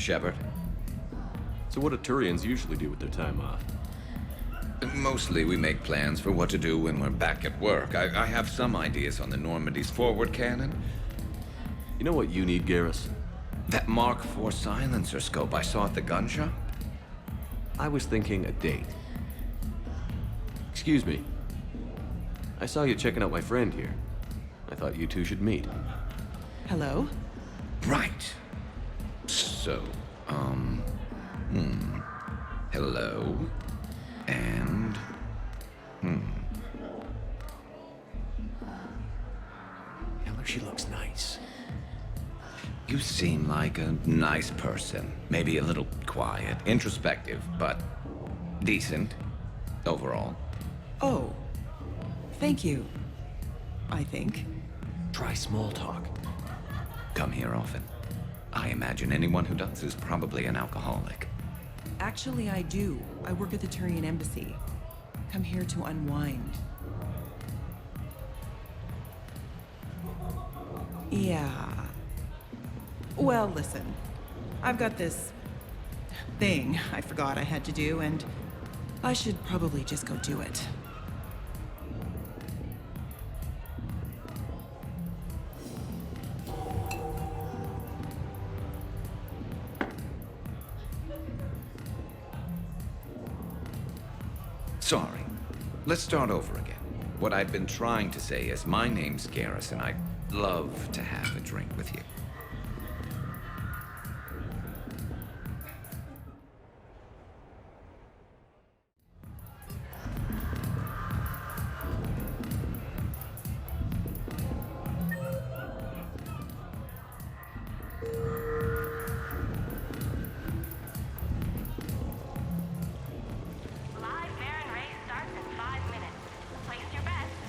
Shepard. So what do Turians usually do with their time off? Mostly we make plans for what to do when we're back at work. I have some ideas on the Normandy's forward cannon. You know what you need, Garrus? That Mark IV silencer scope I saw at the gun shop? I was thinking a date. Excuse me. I saw you checking out my friend here. I thought you two should meet. Hello? Right. So, hello. And, Tell her she looks nice. You seem like a nice person. Maybe a little quiet, introspective, but decent overall. Oh. Thank you. I think. Try small talk. Come here often. I imagine anyone who does is probably an alcoholic. Actually, I do. I work at the Turian embassy. Come here to unwind. Yeah. Well, listen. I've got this thing I forgot I had to do, and I should probably just go do it. Sorry. Let's start over again. What I've been trying to say is my name's Garrus, and I'd love to have a drink with you.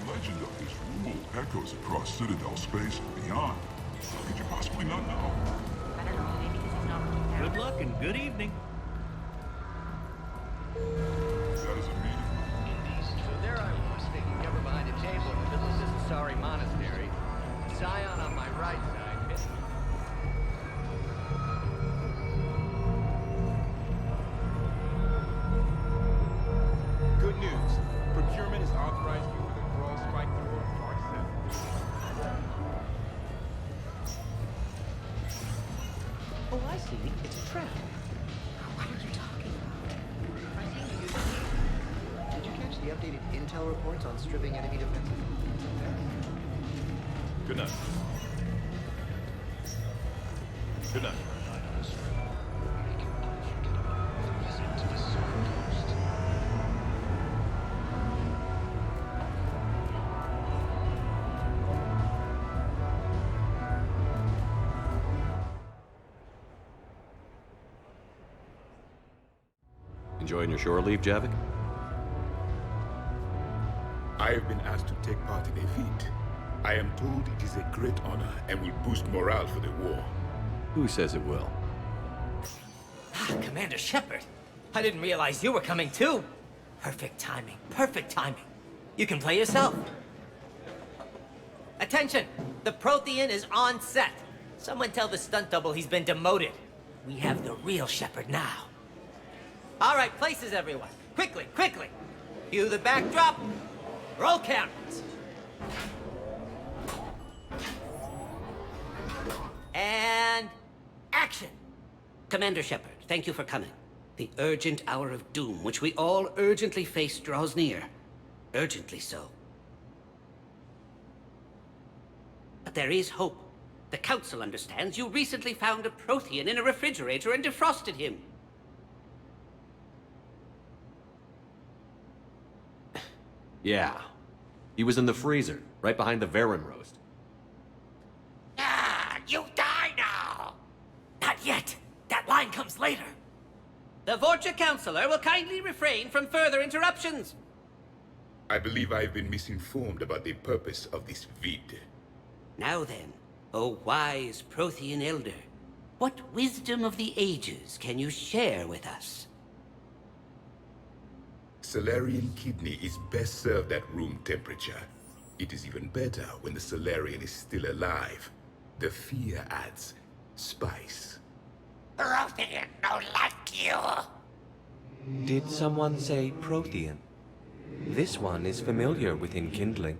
Legend of this rule echoes across Citadel space and beyond. How could you possibly not know? Good luck and good evening. That is a meeting. So there I was, thinking ever behind a table in the middle of this sorry monastery. Scion on my right side. Good news. Procurement has authorized you for the crawl spike through Mark 7. Oh, I see. It's a trap. What are you talking about? I seem to use it. Did you catch the updated intel reports on stripping enemy defenses? Good night. Good night. Enjoying your shore leave, Javik? I have been asked to take part in a feat. I am told it is a great honor and will boost morale for the war. Who says it will? Commander Shepard, I didn't realize you were coming too. Perfect timing, perfect timing. You can play yourself. Attention! The Prothean is on set. Someone tell the stunt double he's been demoted. We have the real Shepard now. All right, places, everyone. Quickly, quickly. Cue the backdrop. Roll cameras. And action. Commander Shepard, thank you for coming. The urgent hour of doom, which we all urgently face, draws near. Urgently so. But there is hope. The Council understands you recently found a Prothean in a refrigerator and defrosted him. Yeah. He was in the freezer, right behind the Varen roast. Ah, you die now! Not yet. That line comes later. The Vorcha Councilor will kindly refrain from further interruptions. I believe I have been misinformed about the purpose of this vid. Now then, O wise Prothean Elder, what wisdom of the ages can you share with us? Salarian kidney is best served at room temperature. It is even better when the Salarian is still alive. The fear adds spice. Prothean don't like you. Did someone say Prothean? This one is familiar with enkindling.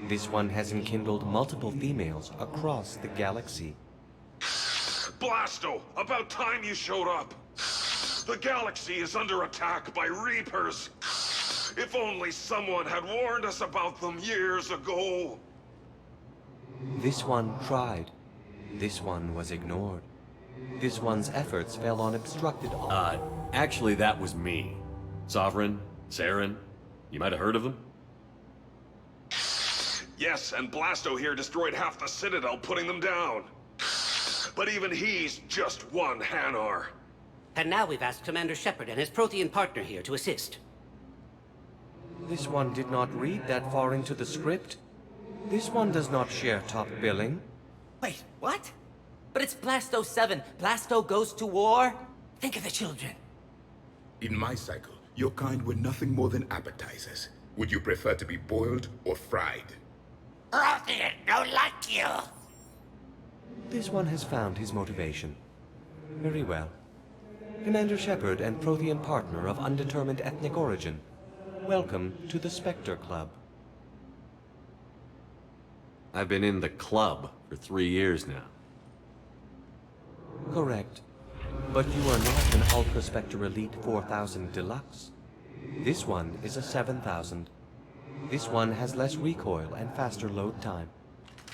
This one has enkindled multiple females across the galaxy. Blasto, about time you showed up. The galaxy is under attack by Reapers. If only someone had warned us about them years ago. This one tried. This one was ignored. This one's efforts fell on obstructed... Actually, that was me. Sovereign, Saren, you might have heard of them? Yes, and Blasto here destroyed half the Citadel putting them down. But even he's just one Hanar. And now we've asked Commander Shepard and his Prothean partner here to assist. This one did not read that far into the script. This one does not share top billing. Wait, what? But it's Blasto 7. Blasto goes to war? Think of the children. In my cycle, your kind were nothing more than appetizers. Would you prefer to be boiled or fried? Prothean don't like you. This one has found his motivation. Very well. Commander Shepard and Prothean partner of undetermined ethnic origin. Welcome to the Spectre Club. I've been in the club for 3 years now. Correct. But you are not an Ultra Spectre Elite 4000 Deluxe. This one is a 7000. This one has less recoil and faster load time.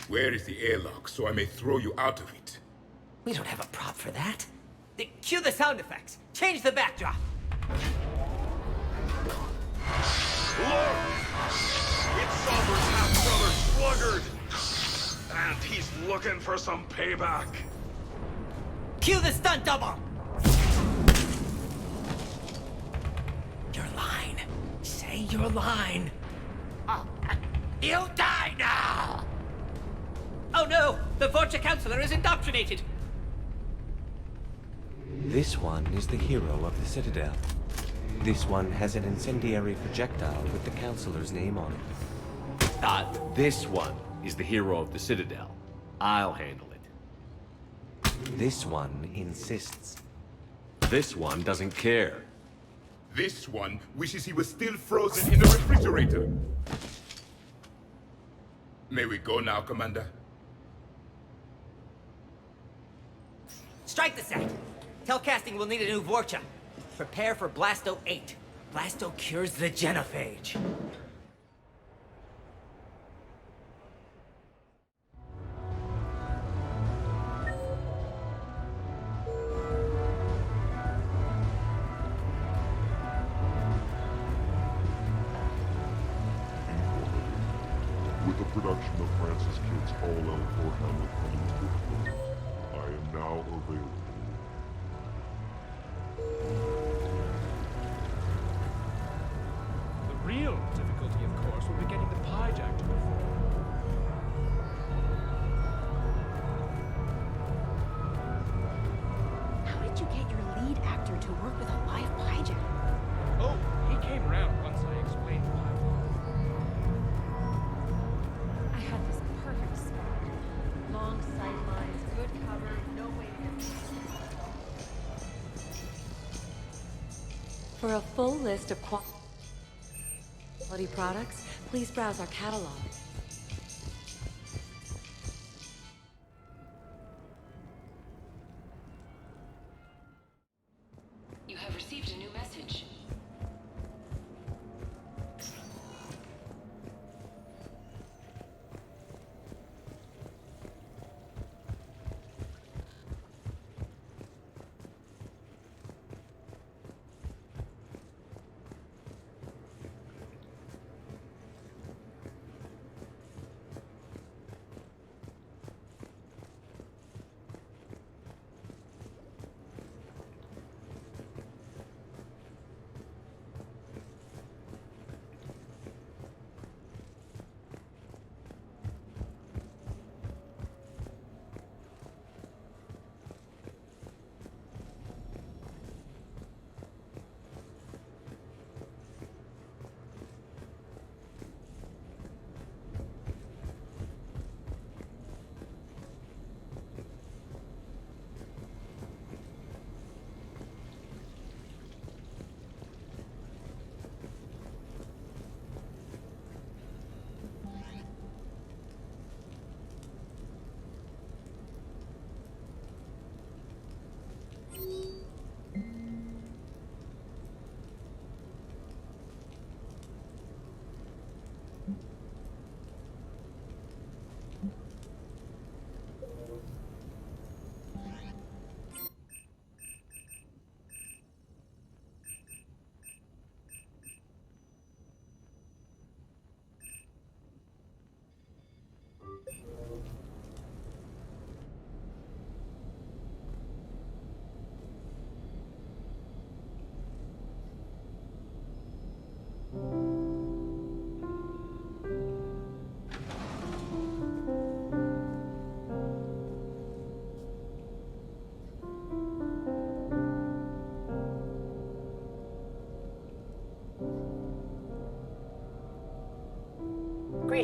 Where is the airlock so I may throw you out of it? We don't have a prop for that. Cue the sound effects. Change the backdrop. Look! It's Sovereign's half-brother Sluggard! And he's looking for some payback. Cue the stunt double. Your line. Say your line. Oh, you die now! Oh no! The Vorcha Counselor is indoctrinated! This one is the hero of the Citadel. This one has an incendiary projectile with the Counselor's name on it. This one is the hero of the Citadel. I'll handle it. This one insists. This one doesn't care. This one wishes he was still frozen in the refrigerator. May we go now, Commander? Strike the set. Telcasting will need a new Vorcha. Prepare for Blasto 8. Blasto cures the genophage. With the production of Francis Kidd's All L4 Hamlet coming to a close, I am now available. The real difficulty, of course, will be getting the pie jack to perform. How did you get your lead actor to work with a live pie jack? Oh, he came around once I explained why. I had this perfect spot. Long sight lines, good cover, no way to get... For a full list of quality products, please browse our catalog. You have received a new message.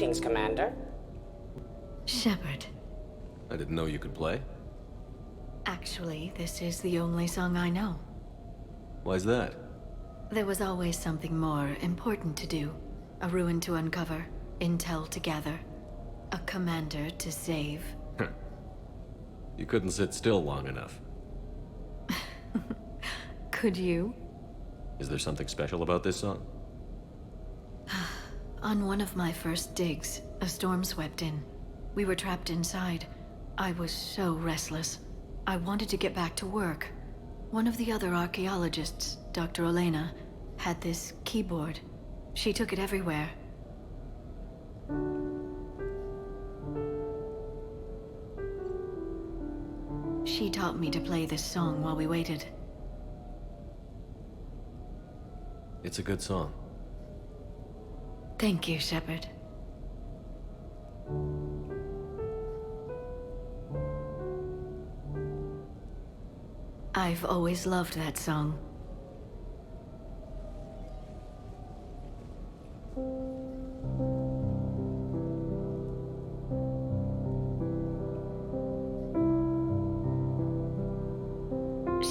Greetings, Commander. Shepard. I didn't know you could play. Actually, this is the only song I know. Why's that? There was always something more important to do. A ruin to uncover, intel to gather, a commander to save. You couldn't sit still long enough. Could you? Is there something special about this song? On one of my first digs, a storm swept in. We were trapped inside. I was so restless. I wanted to get back to work. One of the other archaeologists, Dr. Elena, had this keyboard. She took it everywhere. She taught me to play this song while we waited. It's a good song. Thank you, Shepard. I've always loved that song.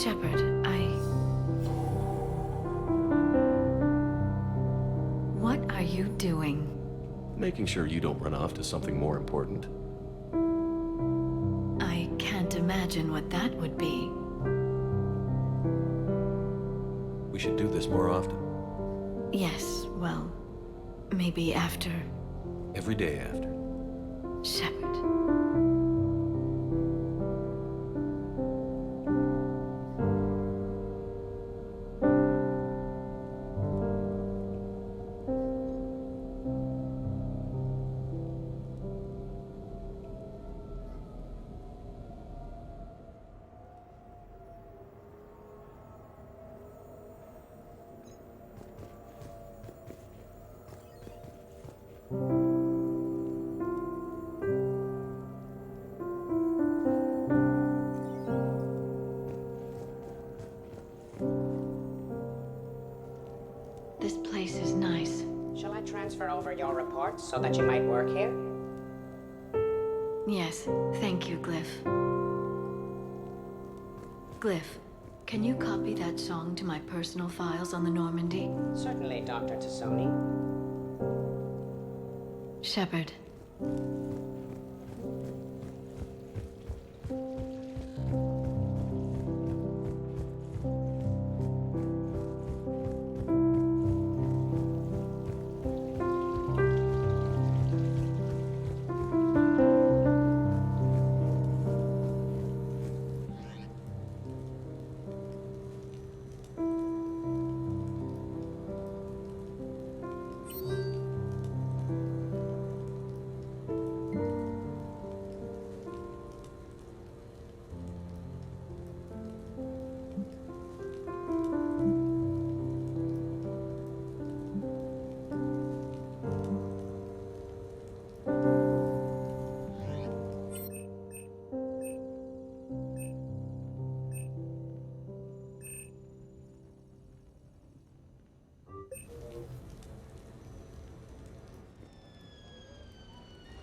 Shepard, What are you doing? Making sure you don't run off to something more important. I can't imagine what that would be. We should do this more often. Yes, well, maybe after. Every day after. Shepard. This place is nice. Shall I transfer over your report so that you might work here? Yes, thank you, Glyph. Glyph, can you copy that song to my personal files on the Normandy? Certainly, Dr. Tassoni. Shepard.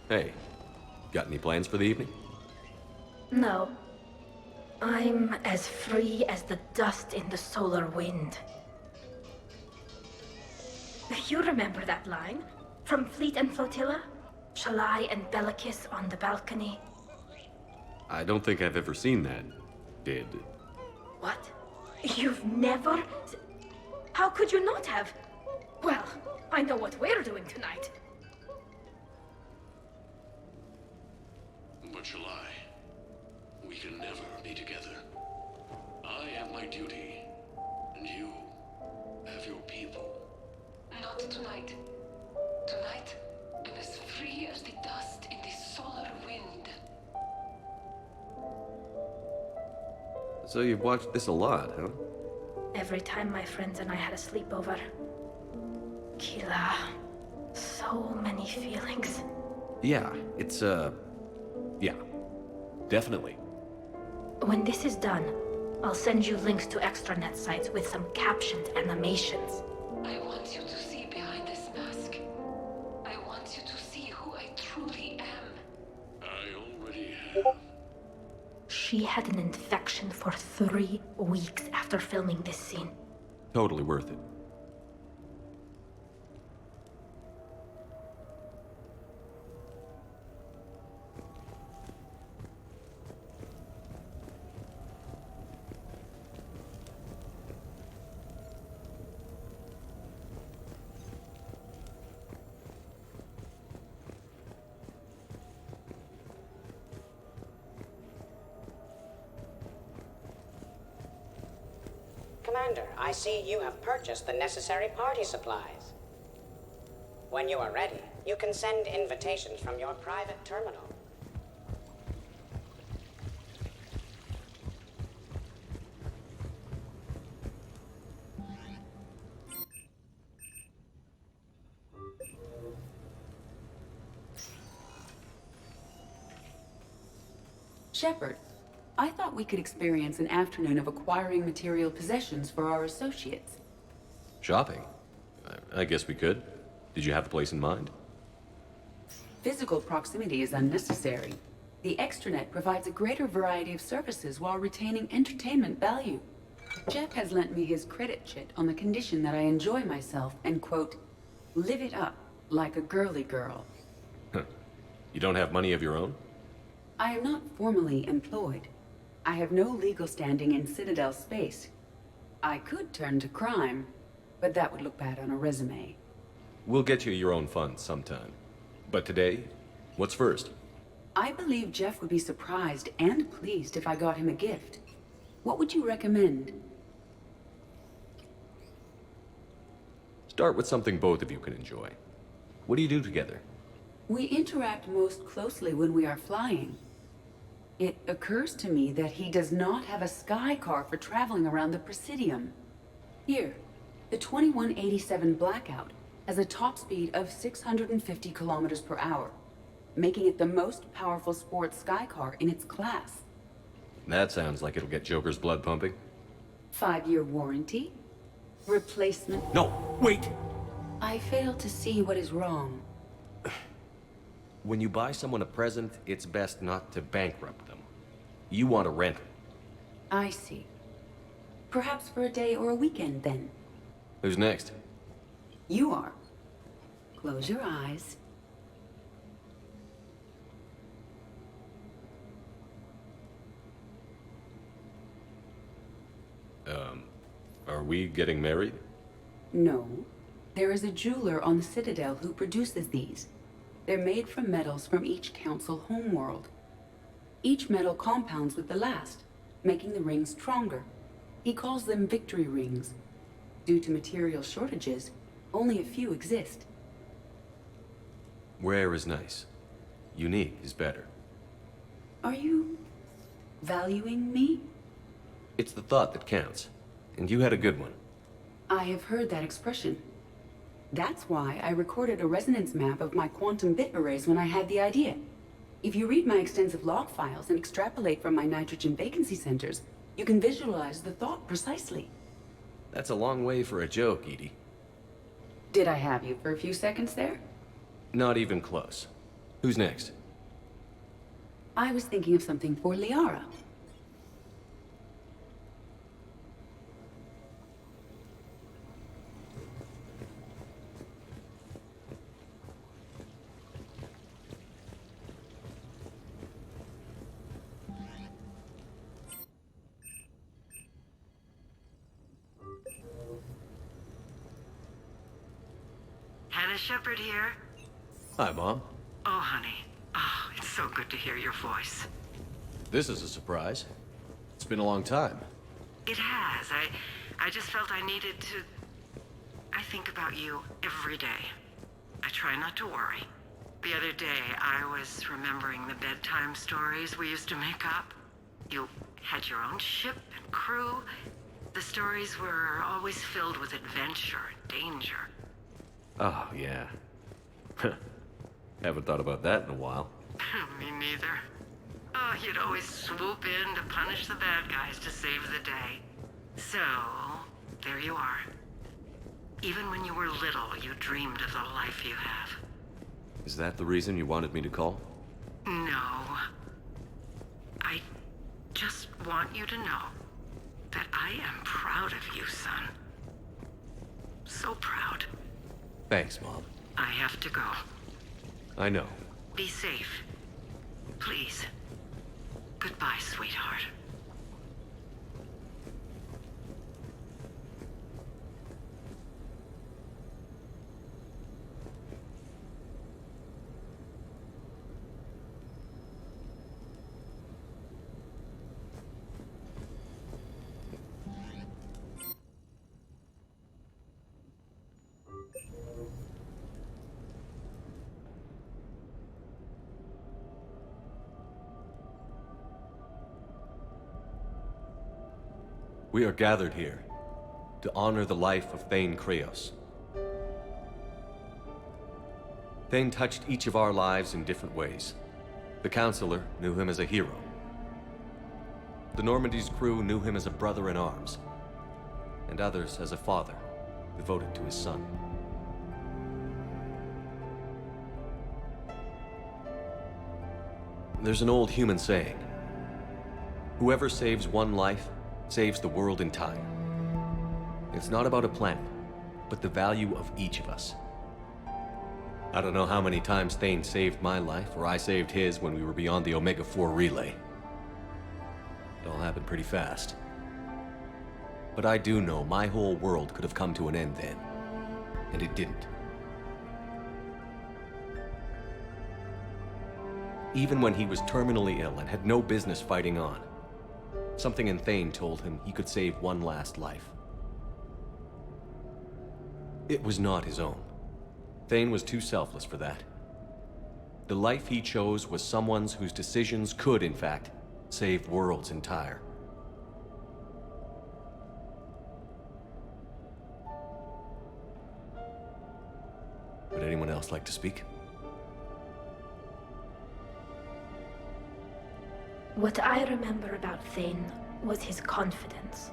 Hey, got any plans for the evening? No. I'm as free as the dust in the solar wind. You remember that line? From Fleet and Flotilla? Shalai and Bellicus on the balcony? I don't think I've ever seen that. Did. What? You've never... How could you not have? Well, I know what we're doing tonight. But shall I? We can never be together. I have my duty, and you have your people. Not tonight. Tonight, I'm as free as the dust in the solar wind. So you've watched this a lot, huh? Every time my friends and I had a sleepover. Kila. So many feelings. Yeah, it's, yeah. Definitely. When this is done, I'll send you links to extranet sites with some captioned animations. I want you to see behind this mask. I want you to see who She had an infection for 3 weeks after filming this scene. Totally worth it. Commander, I see you have purchased the necessary party supplies. When you are ready, you can send invitations from your private terminal. Shepard, I thought we could experience an afternoon of acquiring material possessions for our associates. Shopping? I guess we could. Did you have a place in mind? Physical proximity is unnecessary. The extranet provides a greater variety of services while retaining entertainment value. Jeff has lent me his credit chit on the condition that I enjoy myself and, quote, live it up like a girly girl. You don't have money of your own? I am not formally employed. I have no legal standing in Citadel space. I could turn to crime, but that would look bad on a resume. We'll get you your own funds sometime. But today, what's first? I believe Jeff would be surprised and pleased if I got him a gift. What would you recommend? Start with something both of you can enjoy. What do you do together? We interact most closely when we are flying. It occurs to me that he does not have a sky car for traveling around the Presidium. Here, the 2187 Blackout has a top speed of 650 kilometers per hour, making it the most powerful sports sky car in its class. That sounds like it'll get Joker's blood pumping. 5-year warranty? Replacement? No, wait! I fail to see what is wrong. When you buy someone a present, it's best not to bankrupt them. You want to rent them. I see. Perhaps for a day or a weekend, then. Who's next? You are. Close your eyes. Are we getting married? No. There is a jeweler on the Citadel who produces these. They're made from metals from each council homeworld. Each metal compounds with the last, making the rings stronger. He calls them victory rings. Due to material shortages, only a few exist. Rare is nice. Unique is better. Are you valuing me? It's the thought that counts. And you had a good one. I have heard that expression. That's why I recorded a resonance map of my quantum bit arrays when I had the idea. If you read my extensive log files and extrapolate from my nitrogen vacancy centers, you can visualize the thought precisely. That's a long way for a joke, Edie. Did I have you for a few seconds there? Not even close. Who's next? I was thinking of something for Liara. Hannah Shepard here. Hi, Mom. Oh, honey. Oh, it's so good to hear your voice. This is a surprise. It's been a long time. It has. I just felt I needed to... I think about you every day. I try not to worry. The other day, I was remembering the bedtime stories we used to make up. You had your own ship and crew. The stories were always filled with adventure and danger. Oh, yeah. Haven't thought about that in a while. Me neither. Oh, you'd always swoop in to punish the bad guys to save the day. So, there you are. Even when you were little, you dreamed of the life you have. Is that the reason you wanted me to call? No. I want you to know that I am proud of you, son. So proud. Thanks, Mom. I have to go. I know. Be safe. Please. Goodbye, sweetheart. We are gathered here to honor the life of Thane Kreos. Thane touched each of our lives in different ways. The Counselor knew him as a hero. The Normandy's crew knew him as a brother in arms, and others as a father devoted to his son. There's an old human saying, whoever saves one life saves the world entire. It's not about a planet, but the value of each of us. I don't know how many times Thane saved my life, or I saved his when we were beyond the Omega-4 relay. It all happened pretty fast. But I do know my whole world could have come to an end then, and it didn't. Even when he was terminally ill and had no business fighting on, something in Thane told him he could save one last life. It was not his own. Thane was too selfless for that. The life he chose was someone's whose decisions could, in fact, save worlds entire. Would anyone else like to speak? What I remember about Thane was his confidence.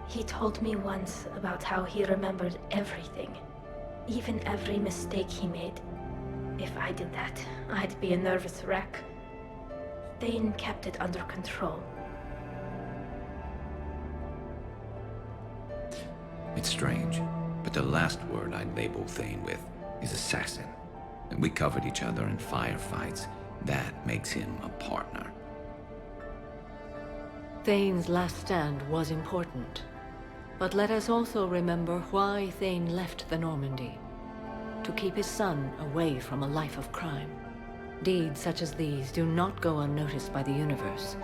He told me once about how he remembered everything, even every mistake he made. If I did that, I'd be a nervous wreck. Thane kept it under control. It's strange, but the last word I'd label Thane with is assassin. And we covered each other in firefights. That makes him a partner. Thane's last stand was important. But let us also remember why Thane left the Normandy. To keep his son away from a life of crime. Deeds such as these do not go unnoticed by the universe.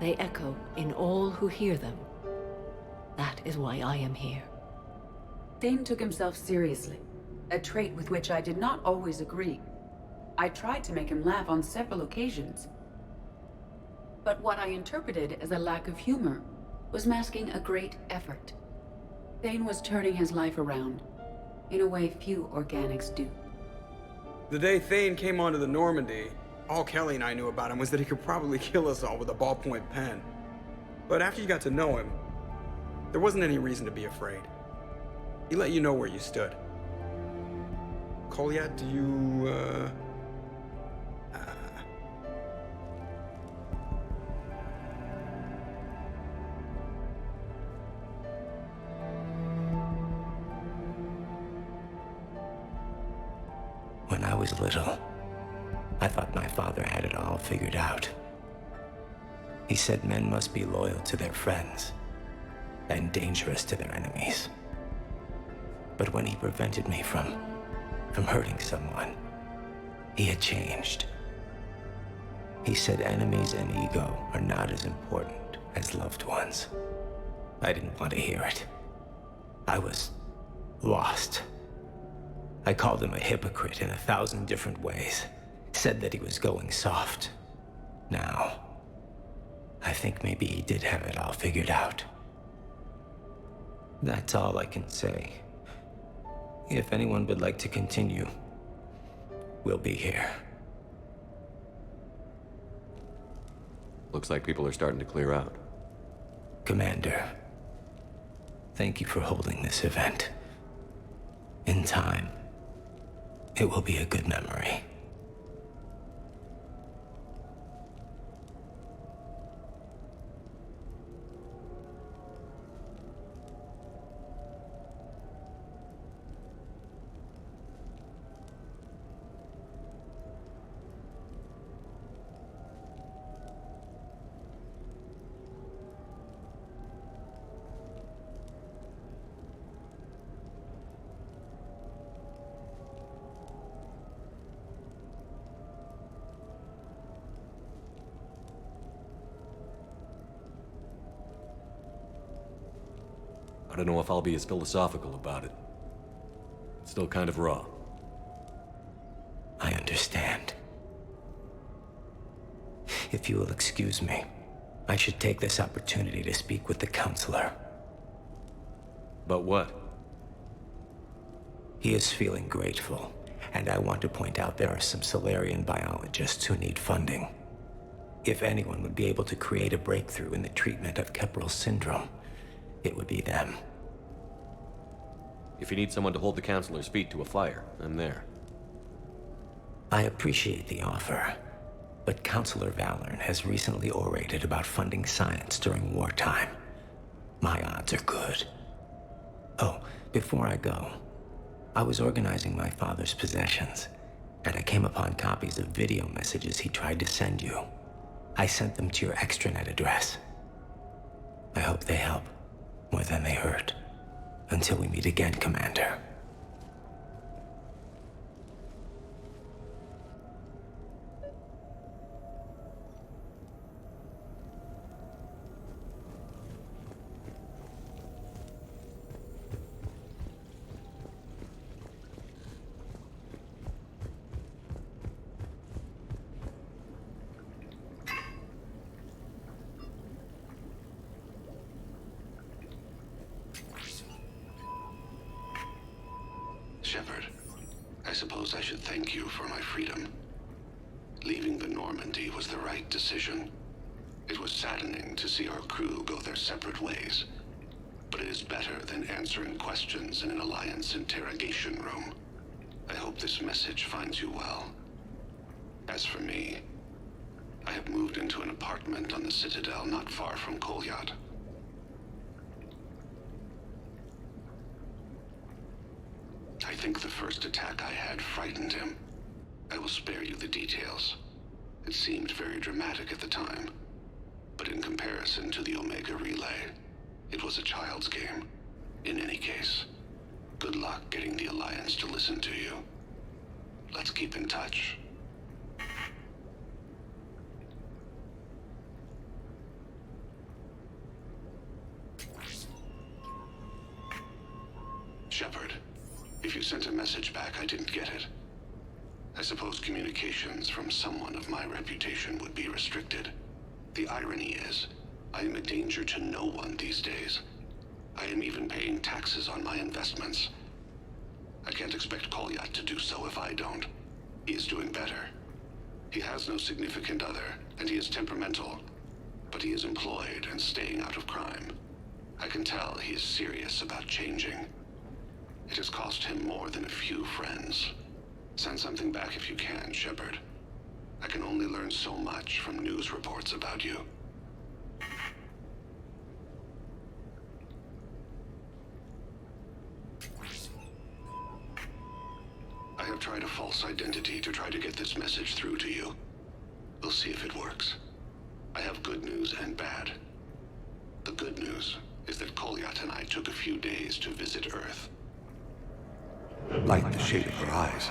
They echo in all who hear them. That is why I am here. Thane took himself seriously, a trait with which I did not always agree. I tried to make him laugh on several occasions. But what I interpreted as a lack of humor was masking a great effort. Thane was turning his life around, in a way few organics do. The day Thane came onto the Normandy, all Kelly and I knew about him was that he could probably kill us all with a ballpoint pen. But after you got to know him, there wasn't any reason to be afraid. He let you know where you stood. Kolyat, do you, When I was little, I thought my father had it all figured out. He said men must be loyal to their friends and dangerous to their enemies. But when he prevented me from hurting someone, he had changed. He said enemies and ego are not as important as loved ones. I didn't want to hear it. I was lost. I called him a hypocrite in 1,000 different ways. Said that he was going soft. Now, I think maybe he did have it all figured out. That's all I can say. If anyone would like to continue, we'll be here. Looks like people are starting to clear out. Commander, thank you for holding this event. In time, it will be a good memory. I don't know if I'll be as philosophical about it. It's still kind of raw. I understand. If you will excuse me, I should take this opportunity to speak with the counselor. About what? He is feeling grateful, and I want to point out there are some Solarian biologists who need funding. If anyone would be able to create a breakthrough in the treatment of Kepral syndrome, it would be them. If you need someone to hold the counselor's feet to a fire, I'm there. I appreciate the offer, but Counselor Valorn has recently orated about funding science during wartime. My odds are good. Oh, before I go, I was organizing my father's possessions, and I came upon copies of video messages he tried to send you. I sent them to your extranet address. I hope they help, more than they hurt. Until we meet again, Commander. Shepard, I suppose I should thank you for my freedom. Leaving the Normandy was the right decision. It was saddening to see our crew go their separate ways, but it is better than answering questions in an Alliance interrogation room. I hope this message finds you well. As for me, I have moved into an apartment on the Citadel not far from Kolyat. I think the first attack I had frightened him. I will spare you the details. It seemed very dramatic at the time, but in comparison to the Omega Relay, it was a child's game. In any case, good luck getting the Alliance to listen to you. Let's keep in touch. Shepard. If you sent a message back, I didn't get it. I suppose communications from someone of my reputation would be restricted. The irony is, I am a danger to no one these days. I am even paying taxes on my investments. I can't expect Kolyat to do so if I don't. He is doing better. He has no significant other, and he is temperamental. But he is employed and staying out of crime. I can tell he is serious about changing. It has cost him more than a few friends. Send something back if you can, Shepard. I can only learn so much from news reports about you. I have tried a false identity to try to get this message through to you. We'll see if it works. I have good news and bad. The good news is that Kolyat and I took a few days to visit Earth. Like the shape of her eyes.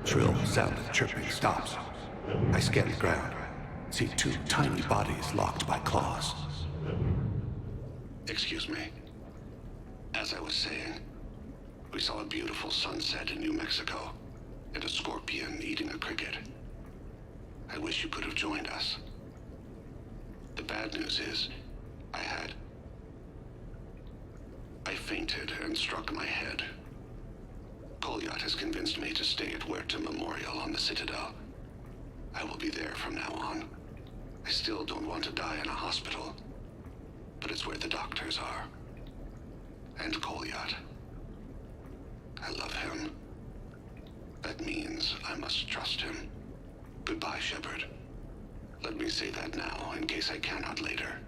Shrill sound of chirping stops. I scan the ground. See two tiny bodies locked by claws. Excuse me. As I was saying, we saw a beautiful sunset in New Mexico, and a scorpion eating a cricket. I wish you could have joined us. The bad news is, I fainted and struck my head. Kolyat has convinced me to stay at Huerta Memorial on the Citadel. I will be there from now on. I still don't want to die in a hospital, but it's where the doctors are. And Kolyat. I love him. That means I must trust him. Goodbye, Shepard. Let me say that now, in case I cannot later.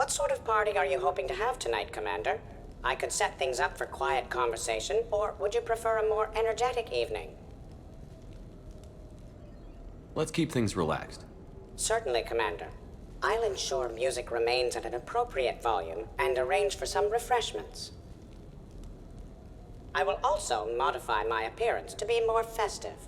What sort of party are you hoping to have tonight, Commander? I could set things up for quiet conversation, or would you prefer a more energetic evening? Let's keep things relaxed. Certainly, Commander. I'll ensure music remains at an appropriate volume and arrange for some refreshments. I will also modify my appearance to be more festive.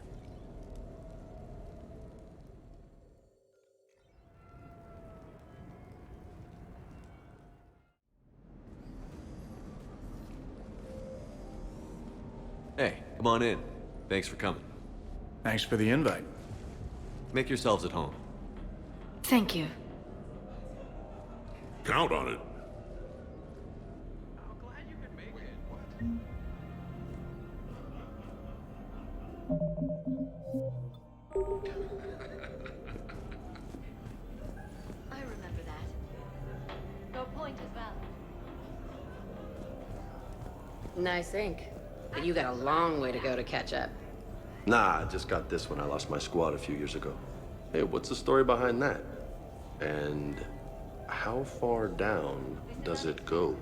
Hey, come on in. Thanks for coming. Thanks for the invite. Make yourselves at home. Thank you. Count on it. I remember that. Your point is valid. Nice ink. But you got a long way to go to catch up. Nah, I just got this when I lost my squad a few years ago. Hey, what's the story behind that? And how far down does it go?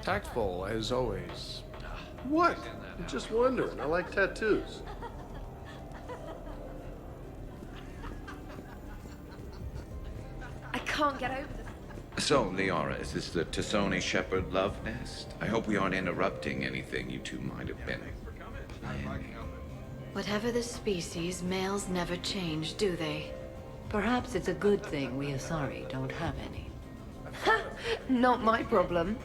Tactful, as always. What? I'm just wondering. I like tattoos. I can't get over this. So, Liara, is this the Tassoni Shepherd love nest? I hope we aren't interrupting anything you two might have been planning. Whatever the species, males never change, do they? Perhaps it's a good thing we Asari don't have any. Not my problem.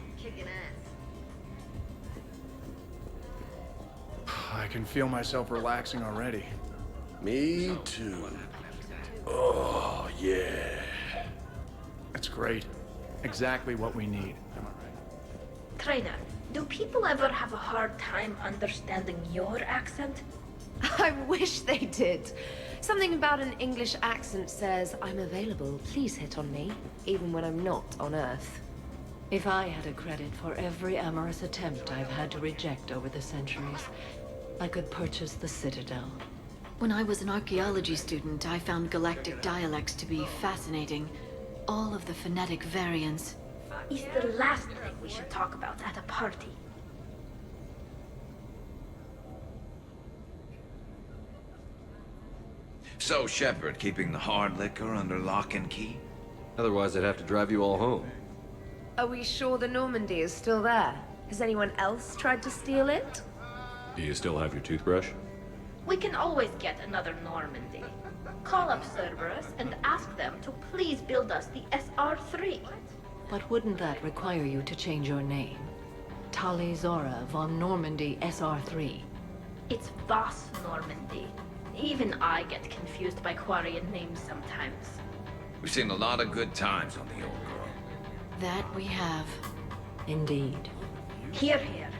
I can feel myself relaxing already. Me too. Oh, yeah. That's great. Exactly what we need. Trainer, do people ever have a hard time understanding your accent? I wish they did. Something about an English accent says, I'm available, please hit on me, even when I'm not on Earth. If I had a credit for every amorous attempt I've had to reject over the centuries, I could purchase the Citadel. When I was an archaeology student, I found galactic dialects to be fascinating. All of the phonetic variants. Is the last thing we should talk about at a party. So, Shepherd, keeping the hard liquor under lock and key? Otherwise, I'd have to drive you all home. Are we sure the Normandy is still there? Has anyone else tried to steal it? Do you still have your toothbrush? We can always get another Normandy. Call up Cerberus and ask them to please build us the SR3. But wouldn't that require you to change your name? Tali Zora von Normandy SR3. It's Voss Normandy. Even I get confused by Quarian names sometimes. We've seen a lot of good times on the old girl. That we have. Indeed. Hear, hear.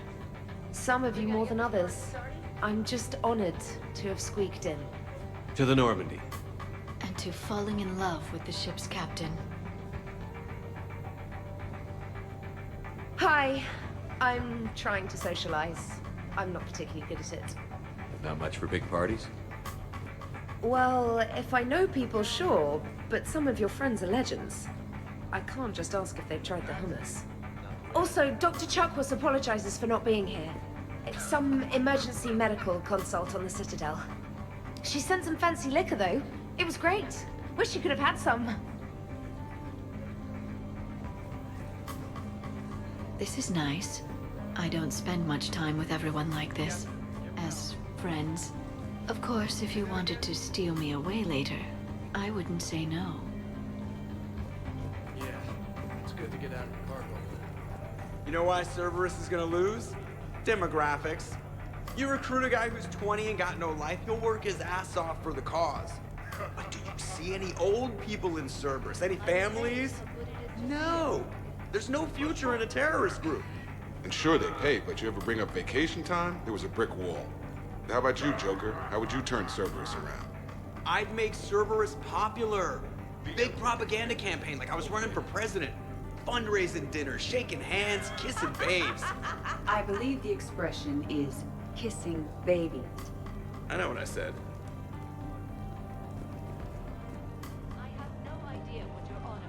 Some of you more than others. I'm just honored to have squeaked in. To the Normandy. And to falling in love with the ship's captain. Hi. I'm trying to socialize. I'm not particularly good at it. Not much for big parties? Well, if I know people, sure, but some of your friends are legends. I can't just ask if they've tried the hummus. Also, Dr. Chuckwas apologizes for not being here. It's some emergency medical consult on the Citadel. She sent some fancy liquor, though. It was great. Wish you could have had some. This is nice. I don't spend much time with everyone like this. As friends. Of course, if you wanted to steal me away later, I wouldn't say no. Yeah, it's good to get out of the cargo. You know why Cerberus is gonna lose? Demographics. You recruit a guy who's 20 and got no life, he'll work his ass off for the cause. But do you see any old people in Cerberus? Any families? No. There's no future in a terrorist group. And sure they pay, but you ever bring up vacation time, there was a brick wall. How about you, Joker? How would you turn Cerberus around? I'd make Cerberus popular. Big propaganda campaign like I was running for president. Fundraising dinners, shaking hands, kissing babes. I believe the expression is kissing babies. I know what I said. I have no idea what you're on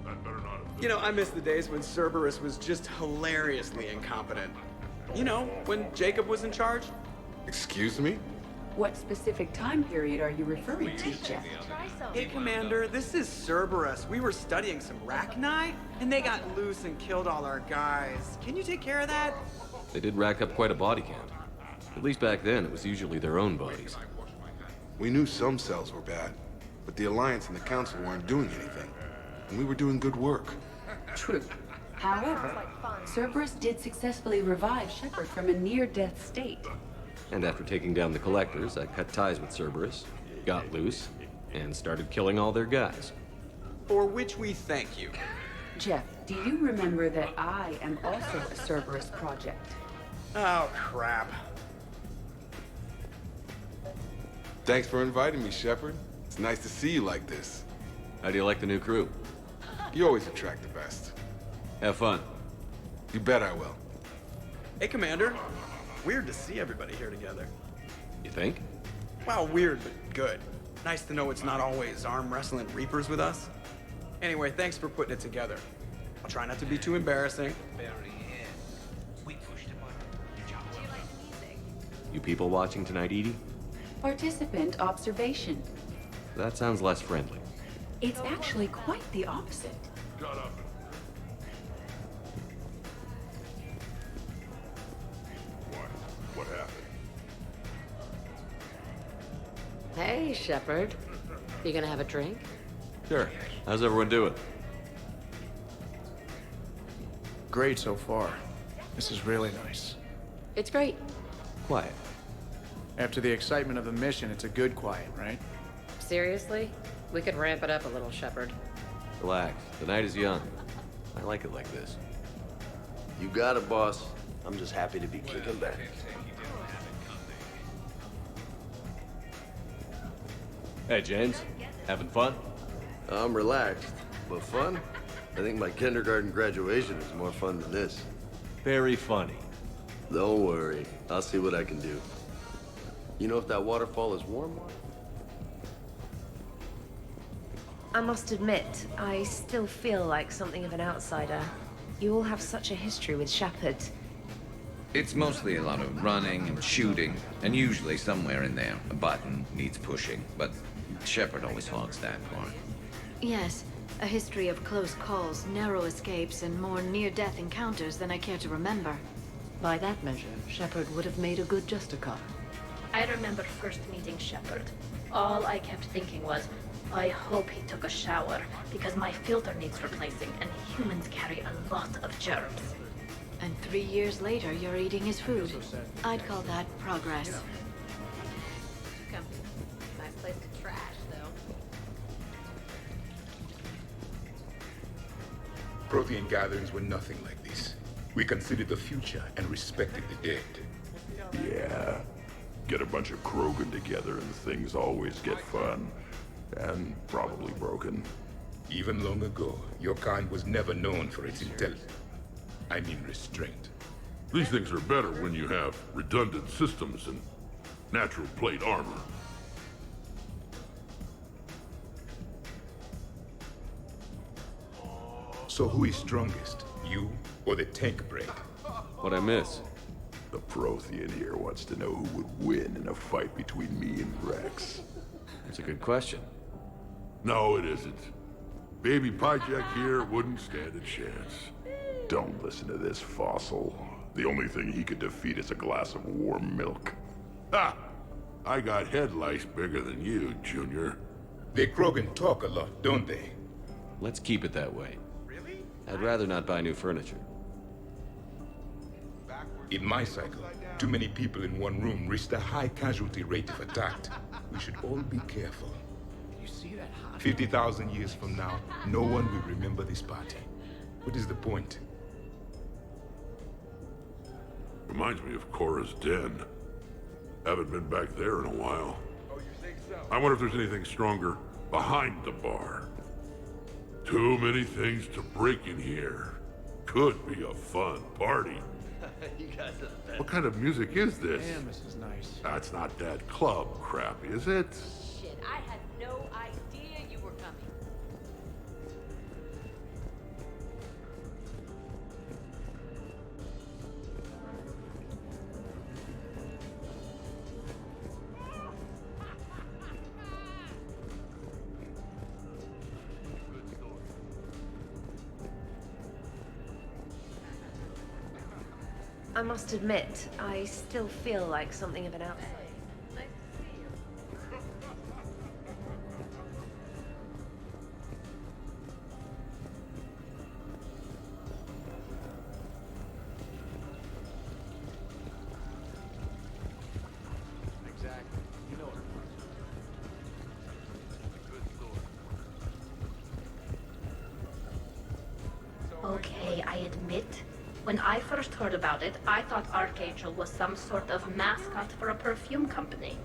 about. That better not You know, I miss the days when Cerberus was just hilariously incompetent. You know, when Jacob was in charge. Excuse me? What specific time period are you referring to, Jeff? Hey, Commander, this is Cerberus. We were studying some Rachni, and they got loose and killed all our guys. Can you take care of that? They did rack up quite a body count. At least back then, it was usually their own bodies. We knew some cells were bad, but the Alliance and the Council weren't doing anything. And we were doing good work. True. However, Cerberus did successfully revive Shepard from a near-death state. And after taking down the Collectors, I cut ties with Cerberus, got loose, and started killing all their guys. For which we thank you. Jeff, do you remember that I am also a Cerberus project? Oh, crap. Thanks for inviting me, Shepard. It's nice to see you like this. How do you like the new crew? You always attract the best. Have fun. You bet I will. Hey, Commander. Weird to see everybody here together. You think? Well, weird, but good. Nice to know it's not always arm wrestling Reapers with us. Anyway, thanks for putting it together. I'll try not to be too embarrassing. You people watching tonight, Edie? Participant observation. That sounds less friendly. It's actually quite the opposite. Got up. What happened? Hey, Shepard. You gonna have a drink? Sure. How's everyone doing? Great so far. This is really nice. It's great. Quiet. After the excitement of the mission, it's a good quiet, right? Seriously? We could ramp it up a little, Shepard. Relax. The night is young. I like it like this. You got it, boss. I'm just happy to be kicking back. Hey, James. Having fun? I'm relaxed, but fun? I think my kindergarten graduation is more fun than this. Very funny. Don't worry. I'll see what I can do. You know if that waterfall is warm? I must admit, I still feel like something of an outsider. You all have such a history with Shepard. It's mostly a lot of running and shooting, and usually somewhere in there, a button needs pushing, but Shepard always hogs that part. Yes, a history of close calls, narrow escapes, and more near-death encounters than I care to remember. By that measure, Shepard would have made a good Justicar. I remember first meeting Shepard. All I kept thinking was, I hope he took a shower, because my filter needs replacing, and humans carry a lot of germs. And 3 years later, you're eating his food. I'd call that progress. Nice place to trash, though. Prothean gatherings were nothing like this. We considered the future and respected the dead. Yeah. Get a bunch of Krogan together and things always get fun. And probably broken. Even long ago, your kind was never known for its intelligence. I mean restraint. These things are better when you have redundant systems and natural plate armor. So who is strongest? You or the tank brain? What'd I miss? The Prothean here wants to know who would win in a fight between me and Rex. That's a good question. No, it isn't. Baby Pyjak here wouldn't stand a chance. Don't listen to this fossil. The only thing he could defeat is a glass of warm milk. Ha! I got head lice bigger than you, Junior. The Krogan talk a lot, don't they? Let's keep it that way. Really? I'd rather not buy new furniture. In my cycle, too many people in one room risked a high casualty rate if attacked. We should all be careful. 50,000 years from now, no one will remember this party. What is the point? Reminds me of Cora's den. Haven't been back there in a while. I wonder if there's anything stronger behind the bar. Too many things to break in here. Could be a fun party. You guys are the best. What kind of music is this? Damn, this is nice. That's not that club crap, is it? Shit, I had no idea you were coming. I must admit, I still feel like something of an outsider. Exactly. You know her. Okay, I admit, when I first heard about it, I thought Archangel was some sort of mascot for a perfume company.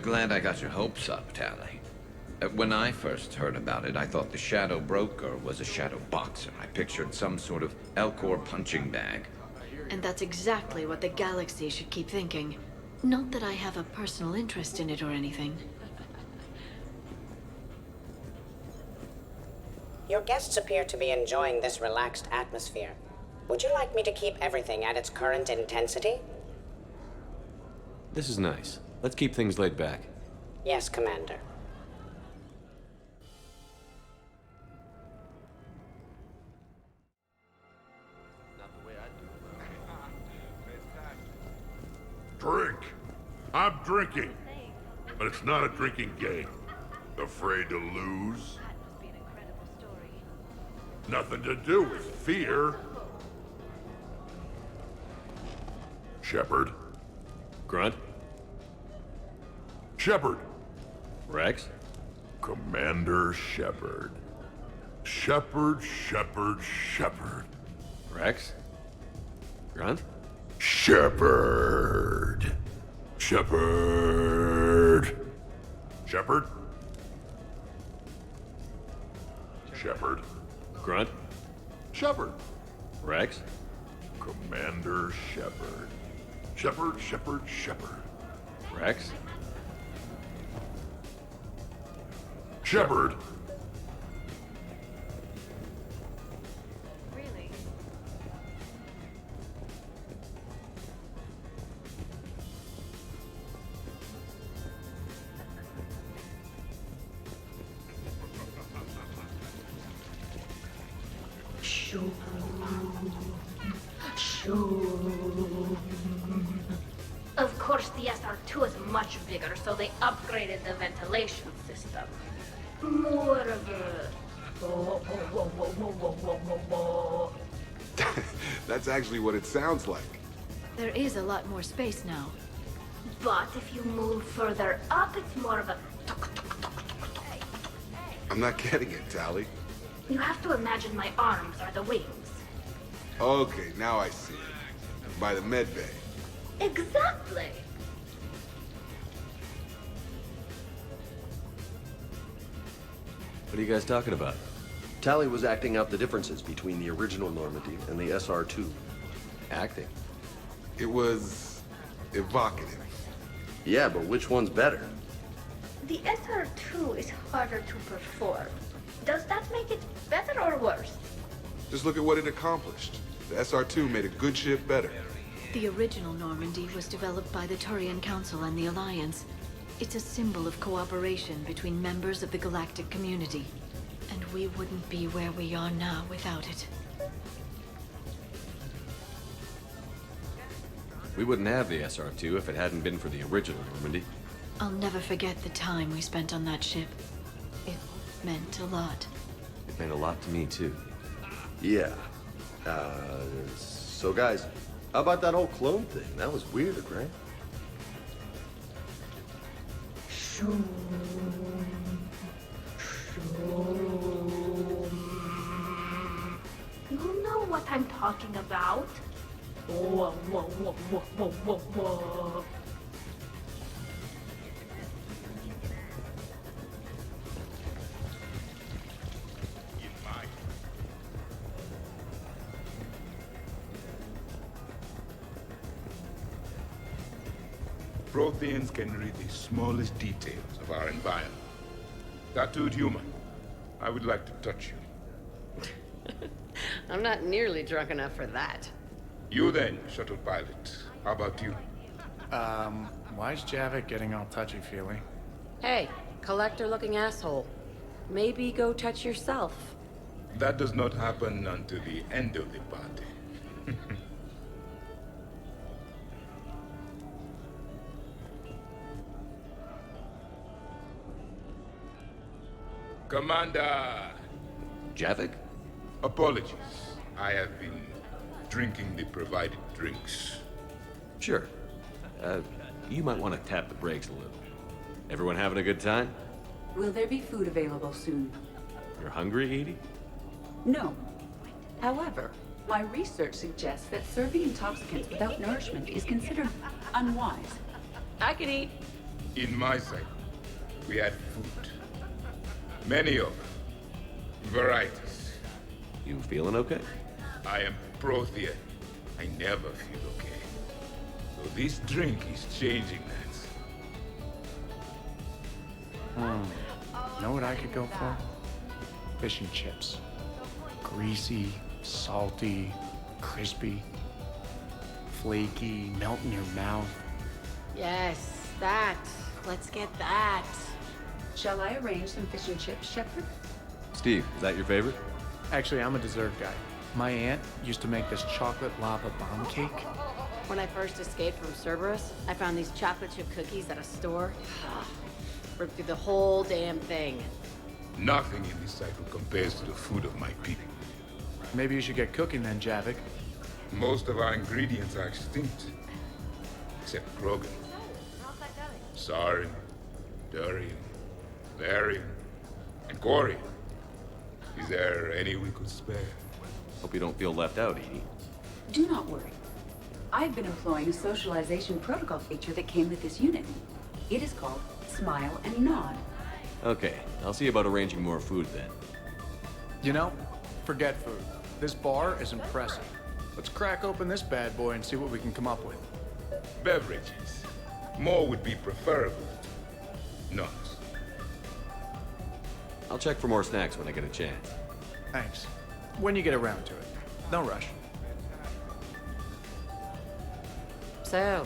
Glad I got your hopes up, Tally. When I first heard about it, I thought the Shadow Broker was a shadow boxer. I pictured some sort of Elcor punching bag. And that's exactly what the galaxy should keep thinking. Not that I have a personal interest in it or anything. Your guests appear to be enjoying this relaxed atmosphere. Would you like me to keep everything at its current intensity? This is nice. Let's keep things laid back. Yes, Commander. Drink. I'm drinking. But it's not a drinking game. Afraid to lose? Nothing to do with fear. Shepard. Grunt? Shepard. Rex? Commander Shepard. Shepard, Shepard, Shepard. Rex? Grunt? Shepard. Shepard. Shepard. Shepard. Grunt? Shepard. Rex? Commander Shepard. Shepard, Shepard, Shepard. Rex? Shepard. Really? Shoo. Shoo. Of course, the SR2 is much bigger, so they upgraded the ventilation system. More of a... That's actually what it sounds like. There is a lot more space now. But if you move further up, it's more of a... I'm not getting it, Tally. You have to imagine my arms are the wings. Okay, now I see it. By the med bay. Exactly. What are you guys talking about? Tally was acting out the differences between the original Normandy and the SR2. Acting? It was... evocative. Yeah, but which one's better? The SR2 is harder to perform. Does that make it better or worse? Just look at what it accomplished. The SR2 made a good ship better. The original Normandy was developed by the Turian Council and the Alliance. It's a symbol of cooperation between members of the galactic community. And we wouldn't be where we are now without it. We wouldn't have the SR2 if it hadn't been for the original Normandy. I'll never forget the time we spent on that ship. It meant a lot. It meant a lot to me, too. Yeah. So guys, how about that whole clone thing? That was weird, right? Shoo. You know what I'm talking about? Whoa, whoa, whoa, whoa, whoa, whoa, whoa. Protheans can read the smallest details of our environment. Tattooed human, I would like to touch you. I'm not nearly drunk enough for that. You then, shuttle pilot. How about you? Why's Javik getting all touchy-feely? Hey, collector-looking asshole. Maybe go touch yourself. That does not happen until the end of the party. Commander! Javik? Apologies. I have been drinking the provided drinks. Sure. You might want to tap the brakes a little. Everyone having a good time? Will there be food available soon? You're hungry, Edie? No. However, my research suggests that serving intoxicants without nourishment is considered unwise. I can eat. In my cycle, we had food. Many of them. Varieties. You feeling okay? I am Prothean. I never feel okay. So this drink is changing that. Know what I could go for? Fish and chips. Greasy, salty, crispy, flaky, melt in your mouth. Yes, that. Let's get that. Shall I arrange some fish and chips, Shepard? Steve, is that your favorite? Actually, I'm a dessert guy. My aunt used to make this chocolate lava bomb cake. When I first escaped from Cerberus, I found these chocolate chip cookies at a store. Ripped through the whole damn thing. Nothing in this cycle compares to the food of my people. Maybe you should get cooking then, Javik. Most of our ingredients are extinct. Except Krogan. Sarin, Durian, Varian, and Corian. Is there any we could spare? Hope you don't feel left out, Edie. Do not worry. I've been employing a socialization protocol feature that came with this unit. It is called Smile and Nod. Okay, I'll see about arranging more food then. You know, forget food. This bar is impressive. Let's crack open this bad boy and see what we can come up with. Beverages. More would be preferable. Not. I'll check for more snacks when I get a chance. Thanks. When you get around to it. No rush. So,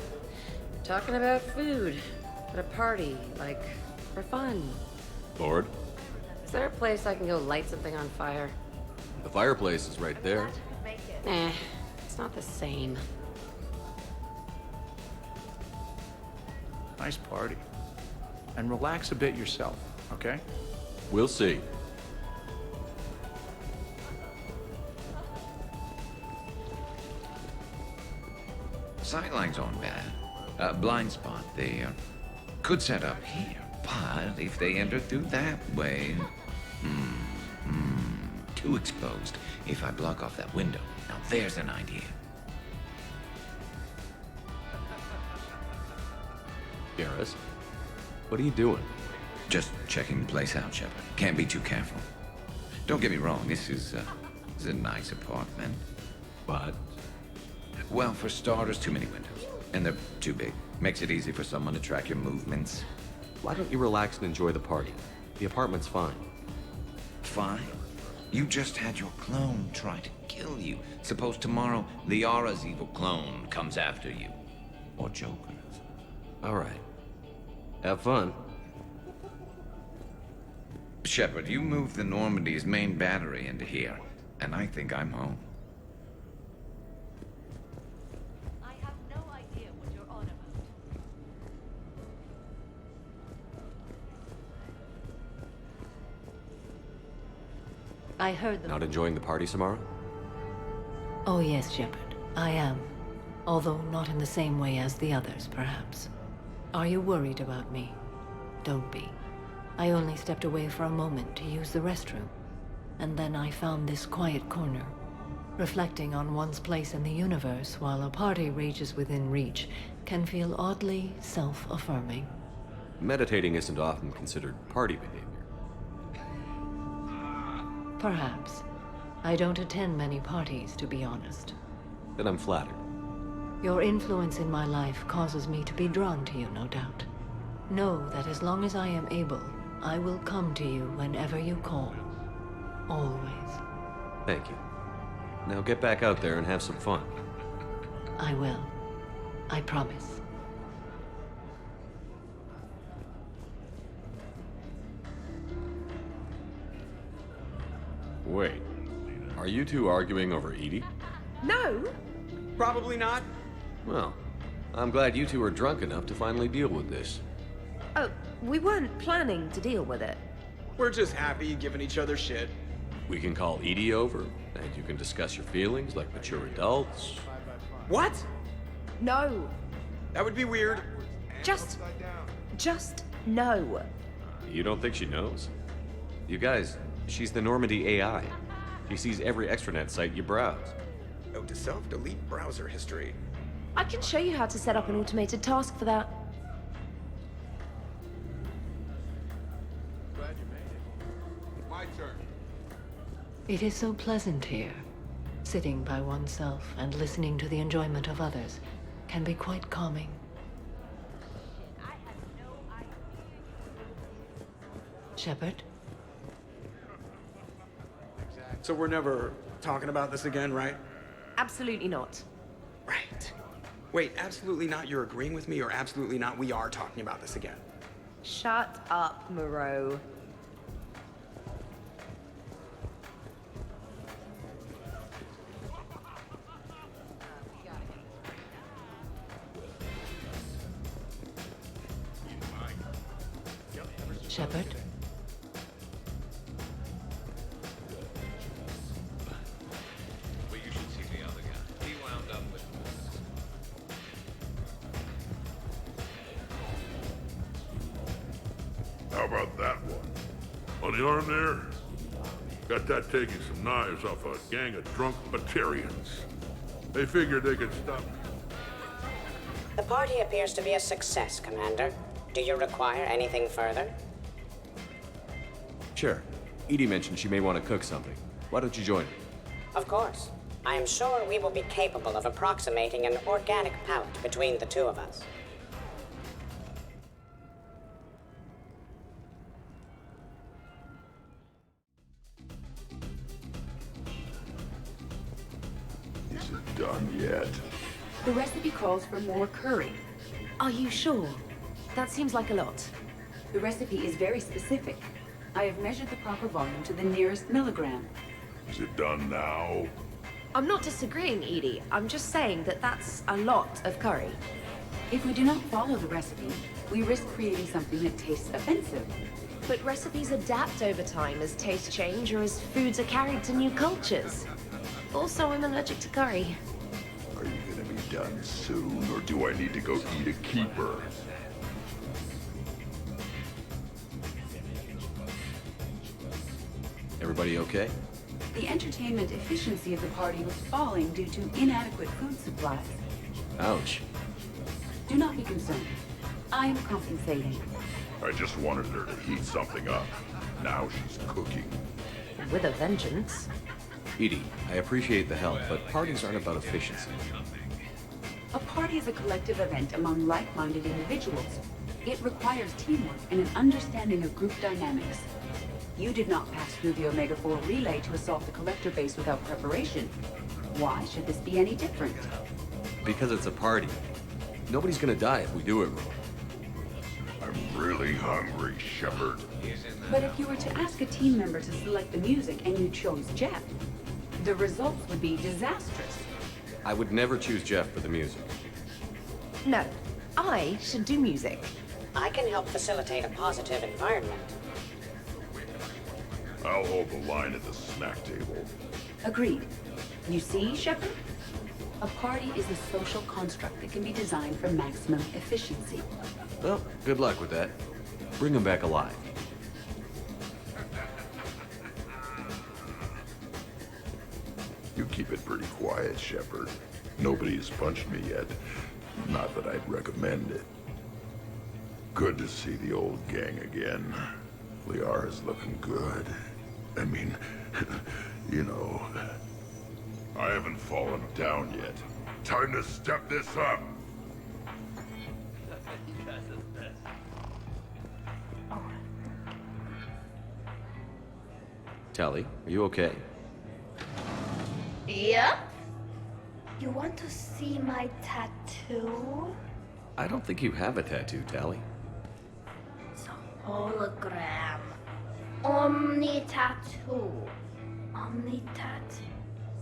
talking about food at a party, like, for fun. Bored? Is there a place I can go light something on fire? The fireplace is right there. It's not the same. Nice party. And relax a bit yourself, okay? We'll see. Sightlines aren't bad. Blind spot, they could set up here, but if they enter through that way, too exposed. If I block off that window, now there's an idea. Garrus, what are you doing? Just checking the place out, Shepard. Can't be too careful. Don't get me wrong, this is a nice apartment. But? Well, for starters, too many windows. And they're too big. Makes it easy for someone to track your movements. Why don't you relax and enjoy the party? The apartment's fine. Fine? You just had your clone try to kill you. Suppose tomorrow, Liara's evil clone comes after you. Or Joker's. All right. Have fun. Shepard, you moved the Normandy's main battery into here, and I think I'm home. I have no idea what you're on about. I heard them. Not enjoying the party, Samara? Oh yes, Shepard. I am. Although not in the same way as the others, perhaps. Are you worried about me? Don't be. I only stepped away for a moment to use the restroom. And then I found this quiet corner. Reflecting on one's place in the universe while a party rages within reach can feel oddly self-affirming. Meditating isn't often considered party behavior. Perhaps. I don't attend many parties, to be honest. Then I'm flattered. Your influence in my life causes me to be drawn to you, no doubt. Know that as long as I am able, I will come to you whenever you call. Always. Thank you. Now get back out there and have some fun. I will. I promise. Wait. Are you two arguing over Edie? No. Probably not. Well, I'm glad you two are drunk enough to finally deal with this. Oh, we weren't planning to deal with it. We're just happy, giving each other shit. We can call Edie over, and you can discuss your feelings like mature adults. What? No. That would be weird. Just no. You don't think she knows? You guys, she's the Normandy AI. She sees every extranet site you browse. Note to self, delete browser history. I can show you how to set up an automated task for that. Glad you made it. My turn. It is so pleasant here. Sitting by oneself and listening to the enjoyment of others can be quite calming. Shepard? So we're never talking about this again, right? Absolutely not. Right. Wait, absolutely not you're agreeing with me, or absolutely not we are talking about this again? Shut up, Moreau. Shepard? Well, you should see the other guy. He wound up with... How about that one? On the arm there? Got that taking some knives off a gang of drunk Batarians. They figured they could stop me. The party appears to be a success, Commander. Do you require anything further? Sure. Edie mentioned she may want to cook something. Why don't you join her? Of course. I am sure we will be capable of approximating an organic palate between the two of us. Is it done yet? The recipe calls for more curry. Are you sure? That seems like a lot. The recipe is very specific. I have measured the proper volume to the nearest milligram. Is it done now? I'm not disagreeing, Edie. I'm just saying that that's a lot of curry. If we do not follow the recipe, we risk creating something that tastes offensive. But recipes adapt over time as tastes change or as foods are carried to new cultures. Also, I'm allergic to curry. Are you gonna be done soon, or do I need to go eat a keeper? Everybody okay? The entertainment efficiency of the party was falling due to inadequate food supplies. Ouch. Do not be concerned. I am compensating. I just wanted her to heat something up. Now she's cooking. With a vengeance. Edie, I appreciate the help, but parties aren't about efficiency. A party is a collective event among like-minded individuals. It requires teamwork and an understanding of group dynamics. You did not pass through the Omega-4 relay to assault the collector base without preparation. Why should this be any different? Because it's a party. Nobody's gonna die if we do it wrong. I'm really hungry, Shepard. But if you were to ask a team member to select the music and you chose Jeff, the results would be disastrous. I would never choose Jeff for the music. No, I should do music. I can help facilitate a positive environment. I'll hold the line at the snack table. Agreed. You see, Shepard? A party is a social construct that can be designed for maximum efficiency. Well, good luck with that. Bring him back alive. You keep it pretty quiet, Shepard. Nobody's punched me yet. Not that I'd recommend it. Good to see the old gang again. Liara's looking good. I mean, you know, I haven't fallen down yet. Time to step this up. Tally, are you okay? Yep. You want to see my tattoo? I don't think you have a tattoo, Tally. It's a hologram. Omni tattoo. Omni tat.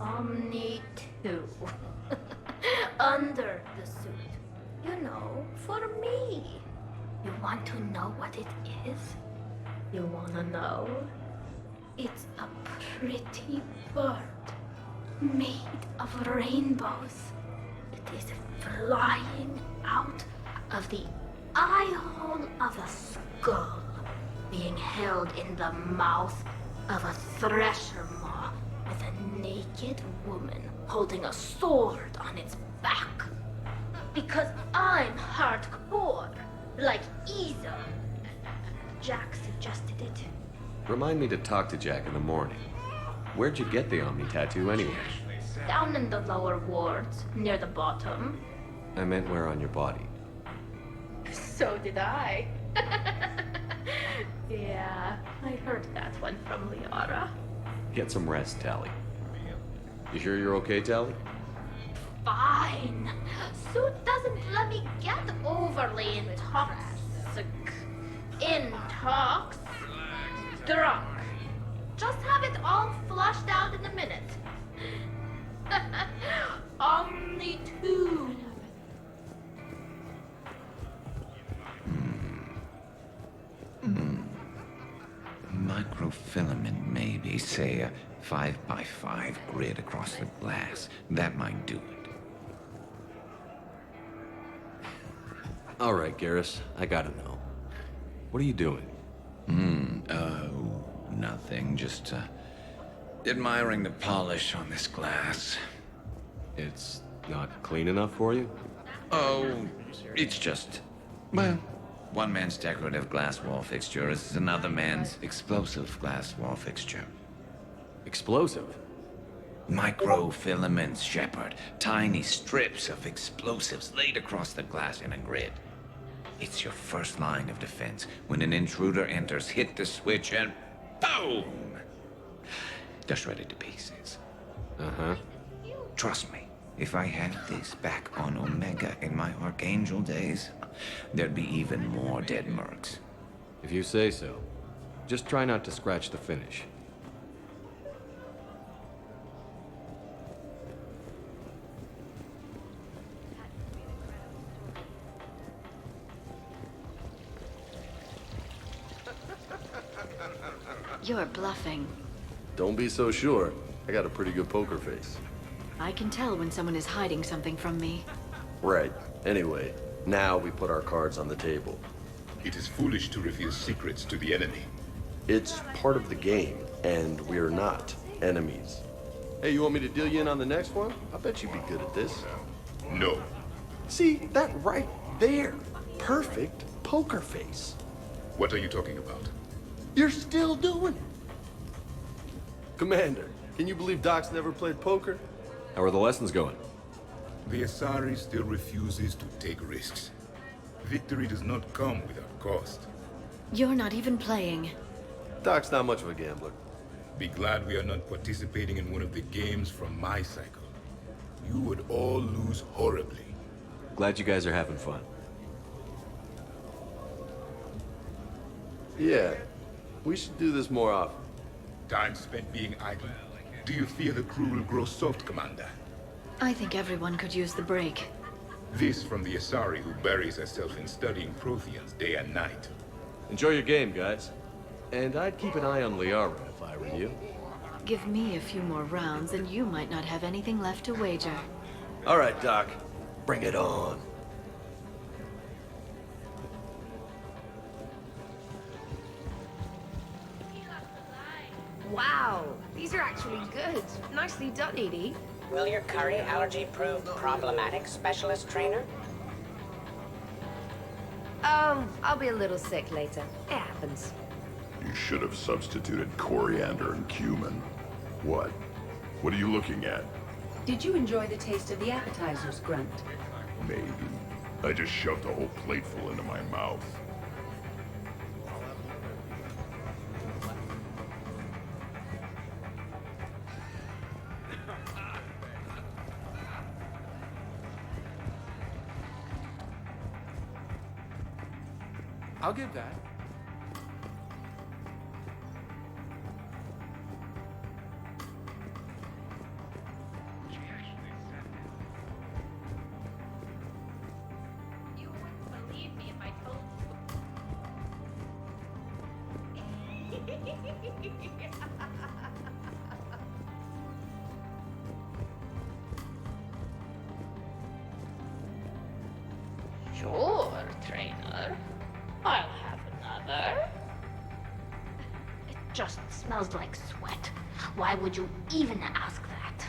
Omni 2. Under the suit. You know, for me. You want to know what it is? You wanna know? It's a pretty bird made of rainbows. It is flying out of the eye hole of a skull, being held in the mouth of a thresher maw with a naked woman holding a sword on its back. Because I'm hardcore, like Izo. Jack suggested it. Remind me to talk to Jack in the morning. Where'd you get the Omni tattoo anyway? Down in the lower wards, near the bottom. I meant where on your body. So did I. Yeah, I heard that one from Liara. Get some rest, Tally. You sure you're okay, Tally? Fine. Suit doesn't let me get overly intoxic. Drunk. Just have it all flushed out in a minute. Only two. Microfilament, maybe. Say a 5x5 grid across the glass. That might do it. All right, Garrus, I gotta know. What are you doing? Nothing. Just, admiring the polish on this glass. It's not clean enough for you? Oh, it's just, well, one man's decorative glass wall fixture is another man's explosive glass wall fixture. Explosive? Microfilaments, Shepard. Tiny strips of explosives laid across the glass in a grid. It's your first line of defense. When an intruder enters, hit the switch and boom! They're shredded to pieces. Uh-huh. Trust me, if I had this back on Omega in my Archangel days, there'd be even more dead mercs. If you say so. Just try not to scratch the finish. You're bluffing. Don't be so sure. I got a pretty good poker face. I can tell when someone is hiding something from me. Right. Anyway, now we put our cards on the table. It is foolish to reveal secrets to the enemy. It's part of the game, and we're not enemies. Hey, you want me to deal you in on the next one? I bet you'd be good at this. No. See, that right there. Perfect poker face. What are you talking about? You're still doing it. Commander, can you believe Doc's never played poker? How are the lessons going? The Asari still refuses to take risks. Victory does not come without cost. You're not even playing. Doc's not much of a gambler. Be glad we are not participating in one of the games from my cycle. You would all lose horribly. Glad you guys are having fun. Yeah, we should do this more often. Time spent being idle. Do you fear the crew will grow soft, Commander? I think everyone could use the break. This from the Asari who buries herself in studying Protheans day and night. Enjoy your game, guys. And I'd keep an eye on Liara if I were you. Give me a few more rounds and you might not have anything left to wager. All right, Doc. Bring it on. Wow, these are actually good. Nicely done, Edie. Will your curry allergy prove problematic, Specialist Trainer? I'll be a little sick later. It happens. You should have substituted coriander and cumin. What? What are you looking at? Did you enjoy the taste of the appetizers, Grunt? Maybe. I just shoved a whole plateful into my mouth. I'll give that. You wouldn't believe me if I told you. Sure, trainer. I'll have another. It just smells like sweat. Why would you even ask that?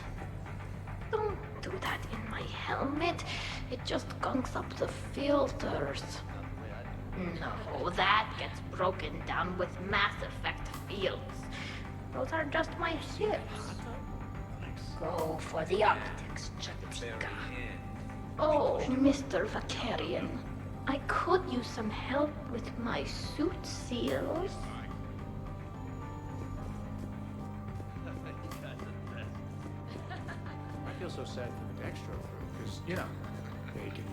Don't do that in my helmet. It just gunks up the filters. No, that gets broken down with Mass Effect fields. Those are just my ships. Go for the optics, Chatika. Oh, Mr. Vakarian. I could use some help with my suit seals. I feel so sad for the Dextro crew, because, you know, bacon.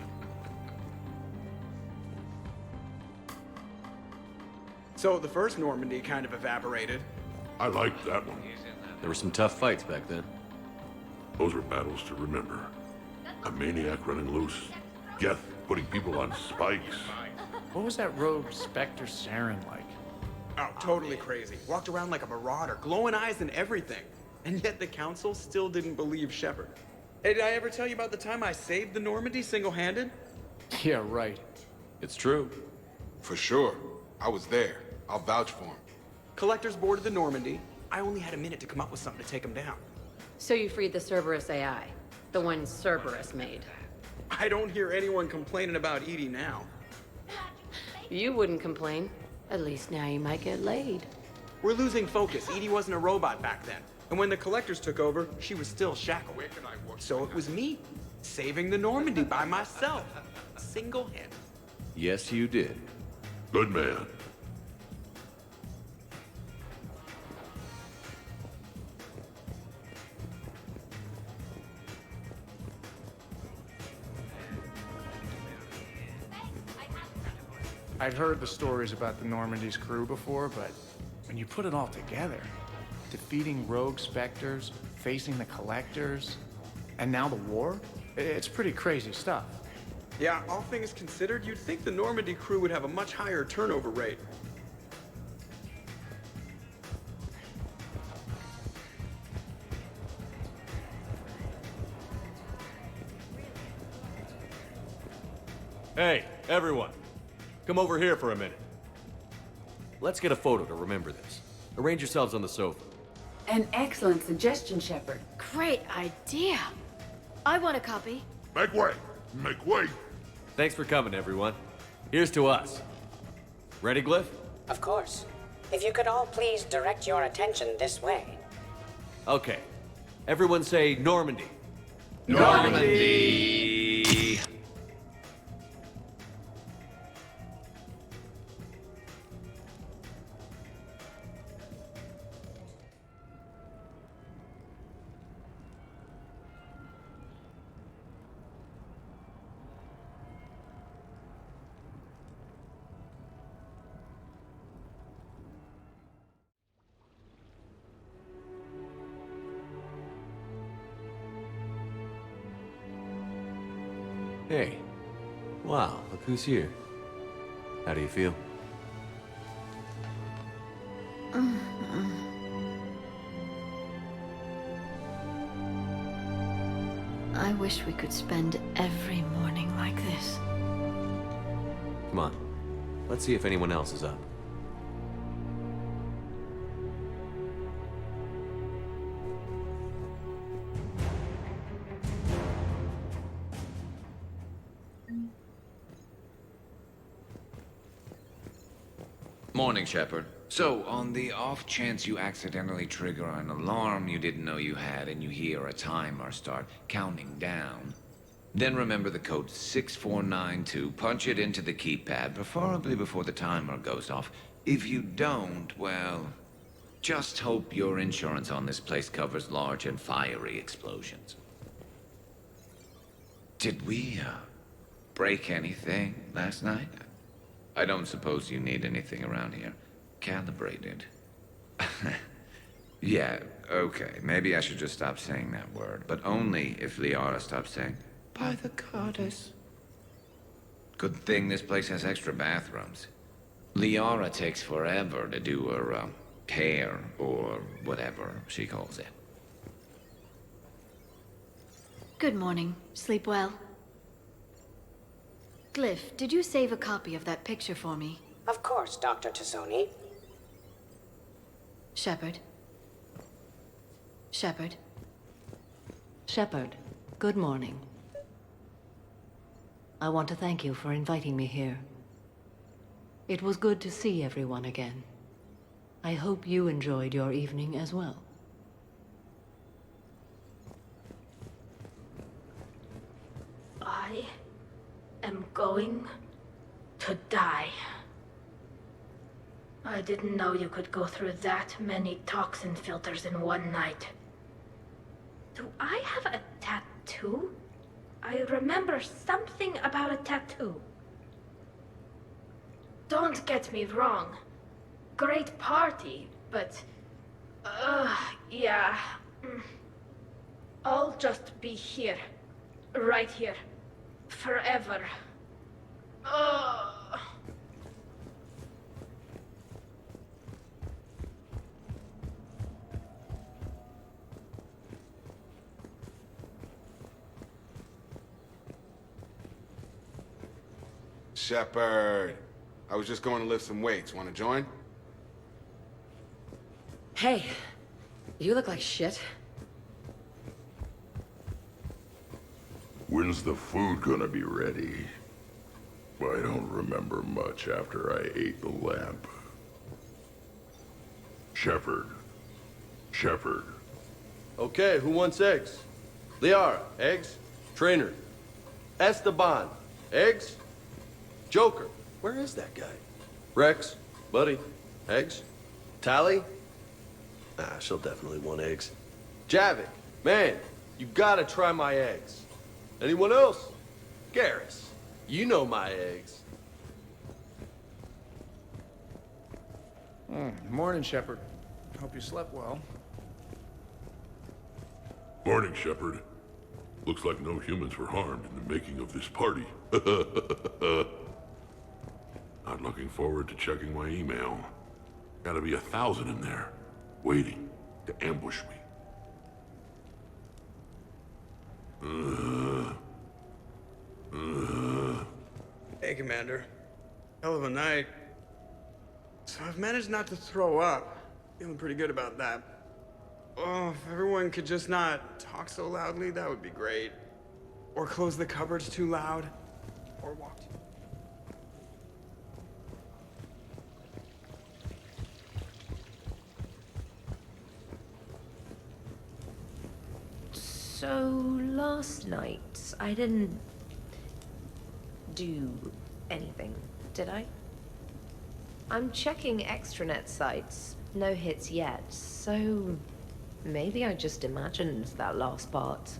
So the first Normandy kind of evaporated. I liked that one. There were some tough fights back then. Those were battles to remember. A maniac running loose. Geth putting people on spikes. What was that rogue Spectre Saren like? Oh, totally crazy. Walked around like a marauder, glowing eyes and everything. And yet the Council still didn't believe Shepard. Hey, did I ever tell you about the time I saved the Normandy single-handed? Yeah, right. It's true. For sure. I was there. I'll vouch for him. Collectors boarded the Normandy. I only had a minute to come up with something to take them down. So you freed the Cerberus AI, the one Cerberus made. I don't hear anyone complaining about Edie now. You wouldn't complain. At least now you might get laid. We're losing focus. Edie wasn't a robot back then. And when the Collectors took over, she was still shackled. So it was me, saving the Normandy by myself. Single-handed. Yes, you did. Good man. I'd heard the stories about the Normandy's crew before, but when you put it all together, defeating rogue Spectres, facing the Collectors, and now the war, it's pretty crazy stuff. Yeah, all things considered, you'd think the Normandy crew would have a much higher turnover rate. Hey, everyone. Come over here for a minute. Let's get a photo to remember this. Arrange yourselves on the sofa. An excellent suggestion, Shepard. Great idea. I want a copy. Make way! Make way! Thanks for coming, everyone. Here's to us. Ready, Glyph? Of course. If you could all please direct your attention this way. Okay. Everyone say Normandy. Normandy! Hey. Wow, look who's here. How do you feel? I wish we could spend every morning like this. Come on. Let's see if anyone else is up. Morning, Shepard. So, on the off chance you accidentally trigger an alarm you didn't know you had and you hear a timer start counting down, then remember the code 6492, punch it into the keypad, preferably before the timer goes off. If you don't, well, just hope your insurance on this place covers large and fiery explosions. Did we, break anything last night? I don't suppose you need anything around here. Calibrated. Yeah, okay. Maybe I should just stop saying that word. But only if Liara stops saying, by the goddess. Good thing this place has extra bathrooms. Liara takes forever to do her, care, or whatever she calls it. Good morning. Sleep well? Glyph, did you save a copy of that picture for me? Of course, Dr. Tassoni. Shepard. Shepard. Shepard, good morning. I want to thank you for inviting me here. It was good to see everyone again. I hope you enjoyed your evening as well. I am going to die. I didn't know you could go through that many toxin filters in one night. Do I have a tattoo? I remember something about a tattoo. Don't get me wrong. Great party, but... yeah. I'll just be here. Right here. Forever. Ugh. Shepard, I was just going to lift some weights. Want to join? Hey, you look like shit. When's the food gonna be ready? I don't remember much after I ate the lamp. Shepard. Shepard. Okay, who wants eggs? Liara, eggs? Trainer. Esteban, eggs? Joker, where is that guy? Rex, buddy, eggs? Tally? Ah, she'll definitely want eggs. Javik, man, you gotta try my eggs. Anyone else? Garrus, you know my eggs. Morning, Shepard. Hope you slept well. Morning, Shepard. Looks like no humans were harmed in the making of this party. Not looking forward to checking my email. Gotta be 1,000 in there, waiting to ambush me. Hey, Commander. Hell of a night. So I've managed not to throw up. Feeling pretty good about that. Oh, if everyone could just not talk so loudly, that would be great. Or close the cupboards too loud. Or walk too... So, last night, I didn't do anything, did I? I'm checking extranet sites. No hits yet, so maybe I just imagined that last part.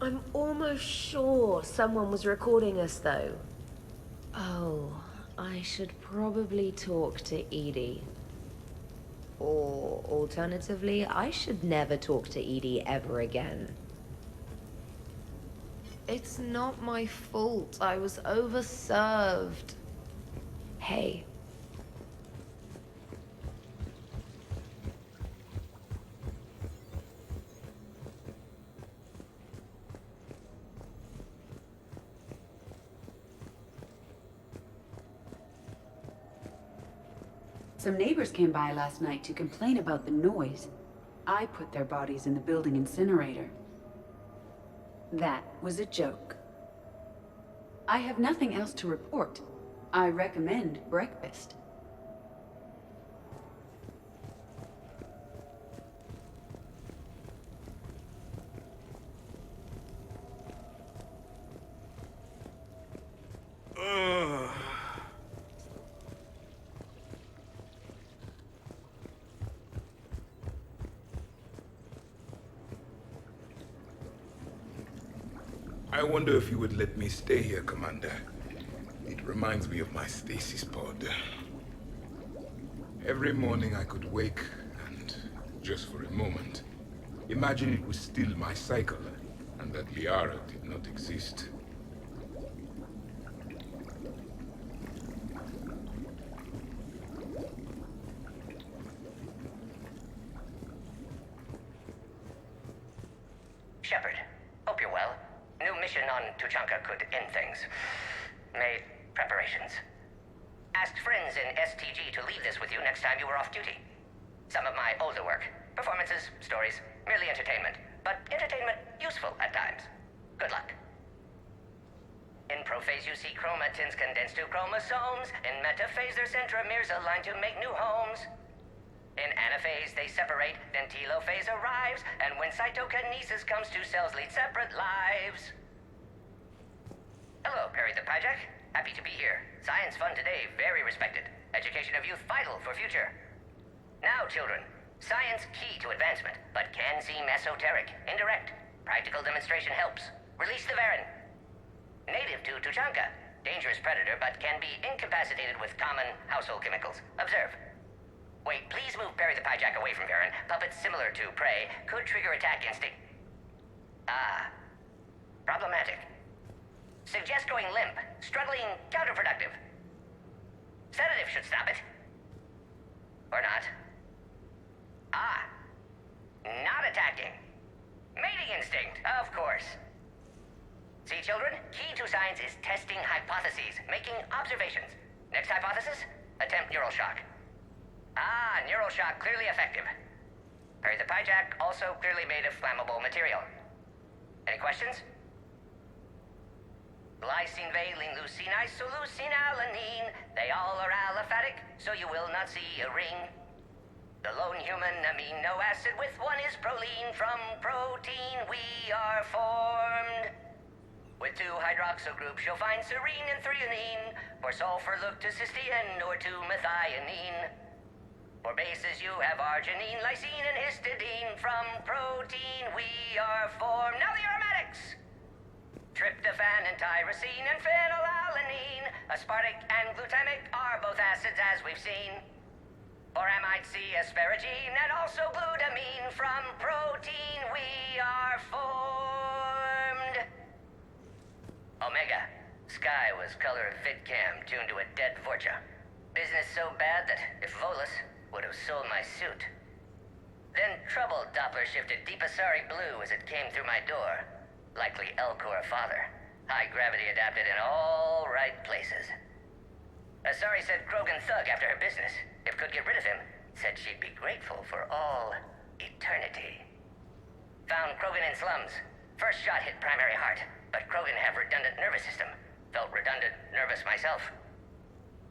I'm almost sure someone was recording us, though. Oh, I should probably talk to Edie. Or, alternatively, I should never talk to Edie ever again. It's not my fault. I was overserved. Hey. Some neighbors came by last night to complain about the noise. I put their bodies in the building incinerator. That was a joke. I have nothing else to report. I recommend breakfast. I wonder if you would let me stay here, Commander. It reminds me of my stasis pod. Every morning I could wake and, just for a moment, imagine it was still my cycle and that Liara did not exist. mission on Tuchanka could end things. Made preparations. Asked friends in STG to leave this with you next time you were off duty. Some of my older work. Performances, stories, merely entertainment. But entertainment useful at times. Good luck. In prophase you see chromatins condensed to chromosomes. In metaphase their centromeres align to make new homes. In anaphase they separate, then telophase arrives, and when cytokinesis comes, two cells lead separate lives. Hello, Perry the Pyjack. Happy to be here. Science fun today, very respected. Education of youth vital for future. Now, children, science key to advancement, but can seem esoteric, indirect. Practical demonstration helps. Release the Varen. Native to Tuchanka. Dangerous predator, but can be incapacitated with common household chemicals. Observe. Wait, please move Perry the Pyjack away from Varen. Puppets similar to prey could trigger attack instinct. Ah. Problematic. Suggest going limp. Struggling counterproductive. Sedative should stop it. Or not. Ah. Not attacking. Mating instinct, of course. See, children? Key to science is testing hypotheses, making observations. Next hypothesis? Attempt neural shock. Ah, neural shock clearly effective. Perry the Pyjack also clearly made of flammable material. Any questions? Lysine, valine, leucine, isoleucine, alanine. They all are aliphatic, so you will not see a ring. The lone human amino acid with one is proline. From protein we are formed. With two hydroxyl groups you'll find serine and threonine. For sulfur look to cysteine or to methionine. For bases you have arginine, lysine, and histidine. From protein we are formed. Now the aromatics! Tryptophan and tyrosine and phenylalanine. Aspartic and glutamic are both acids as we've seen. For amide C, asparagine, and also glutamine. From protein we are formed. Omega. Sky was color of VidCam tuned to a dead Vorcha. Business so bad that if Volus would have sold my suit. Then troubled Doppler shifted Deep Asari blue as it came through my door. Likely Elcor father. High gravity adapted in all right places. Asari said Krogan thug after her business. If could get rid of him, said she'd be grateful for all eternity. Found Krogan in slums. First shot hit primary heart, but Krogan have redundant nervous system. Felt redundant, nervous myself.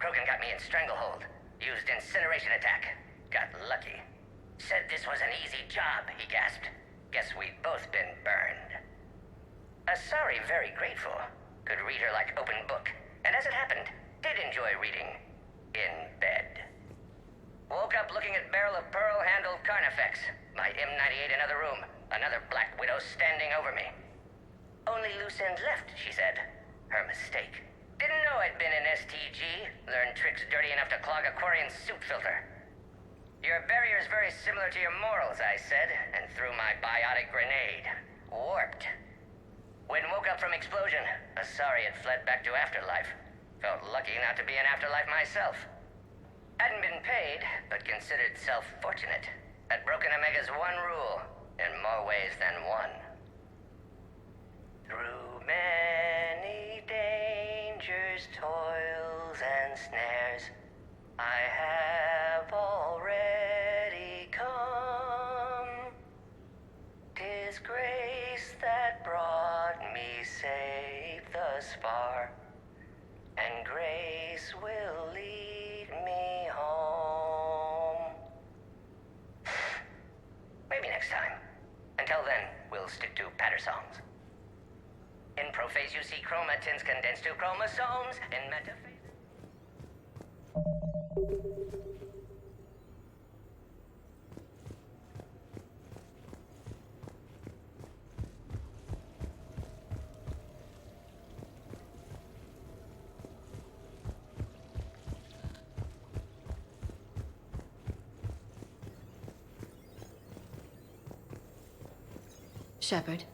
Krogan got me in stranglehold. Used incineration attack. Got lucky. Said this was an easy job, he gasped. Guess we've both been burned. Asari very grateful. Could read her like open book. And as it happened, did enjoy reading. In bed. Woke up looking at barrel of pearl-handled Carnifex. My M98 another room. Another Black Widow standing over me. Only loose end left, she said. Her mistake. Didn't know I'd been in STG. Learned tricks dirty enough to clog a Quarian suit filter. Your barrier's very similar to your morals, I said, and threw my biotic grenade. Warped. When woke up from explosion, Asari had fled back to Afterlife. Felt lucky not to be in Afterlife myself. Hadn't been paid, but considered self-fortunate. Had broken Omega's one rule, in more ways than one. Through many dangers, toils, and snares, I have already come. 'Tis grace that brought me safe thus far, and grace will lead me home. Maybe next time. Until then, we'll stick to patter songs. In prophase you see chromatins condensed to chromosomes. In metaphase... Shepard.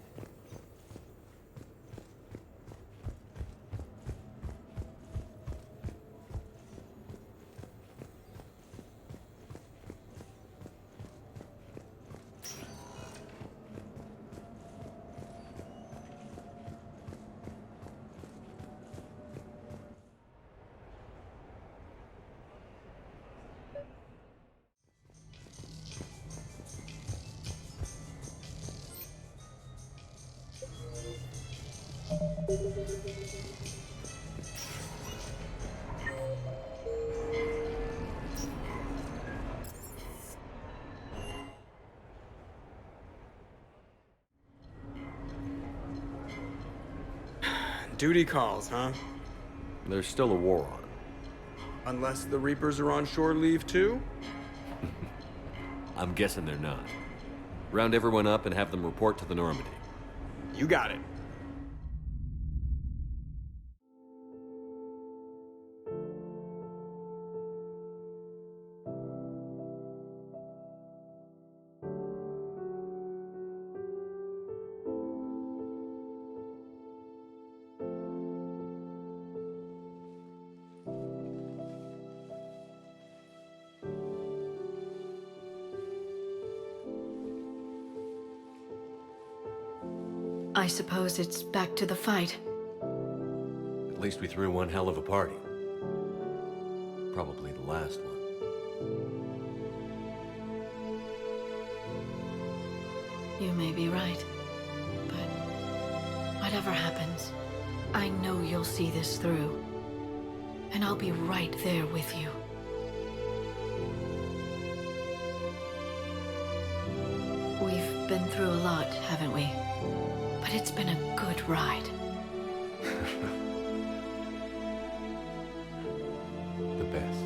Duty calls, huh? There's still a war on. Unless the Reapers are on shore leave too? I'm guessing they're not. Round everyone up and have them report to the Normandy. You got it. I suppose it's back to the fight. At least we threw one hell of a party. Probably the last one. You may be right. But whatever happens, I know you'll see this through. And I'll be right there with you. We've been through a lot, haven't we? But it's been a good ride. The best.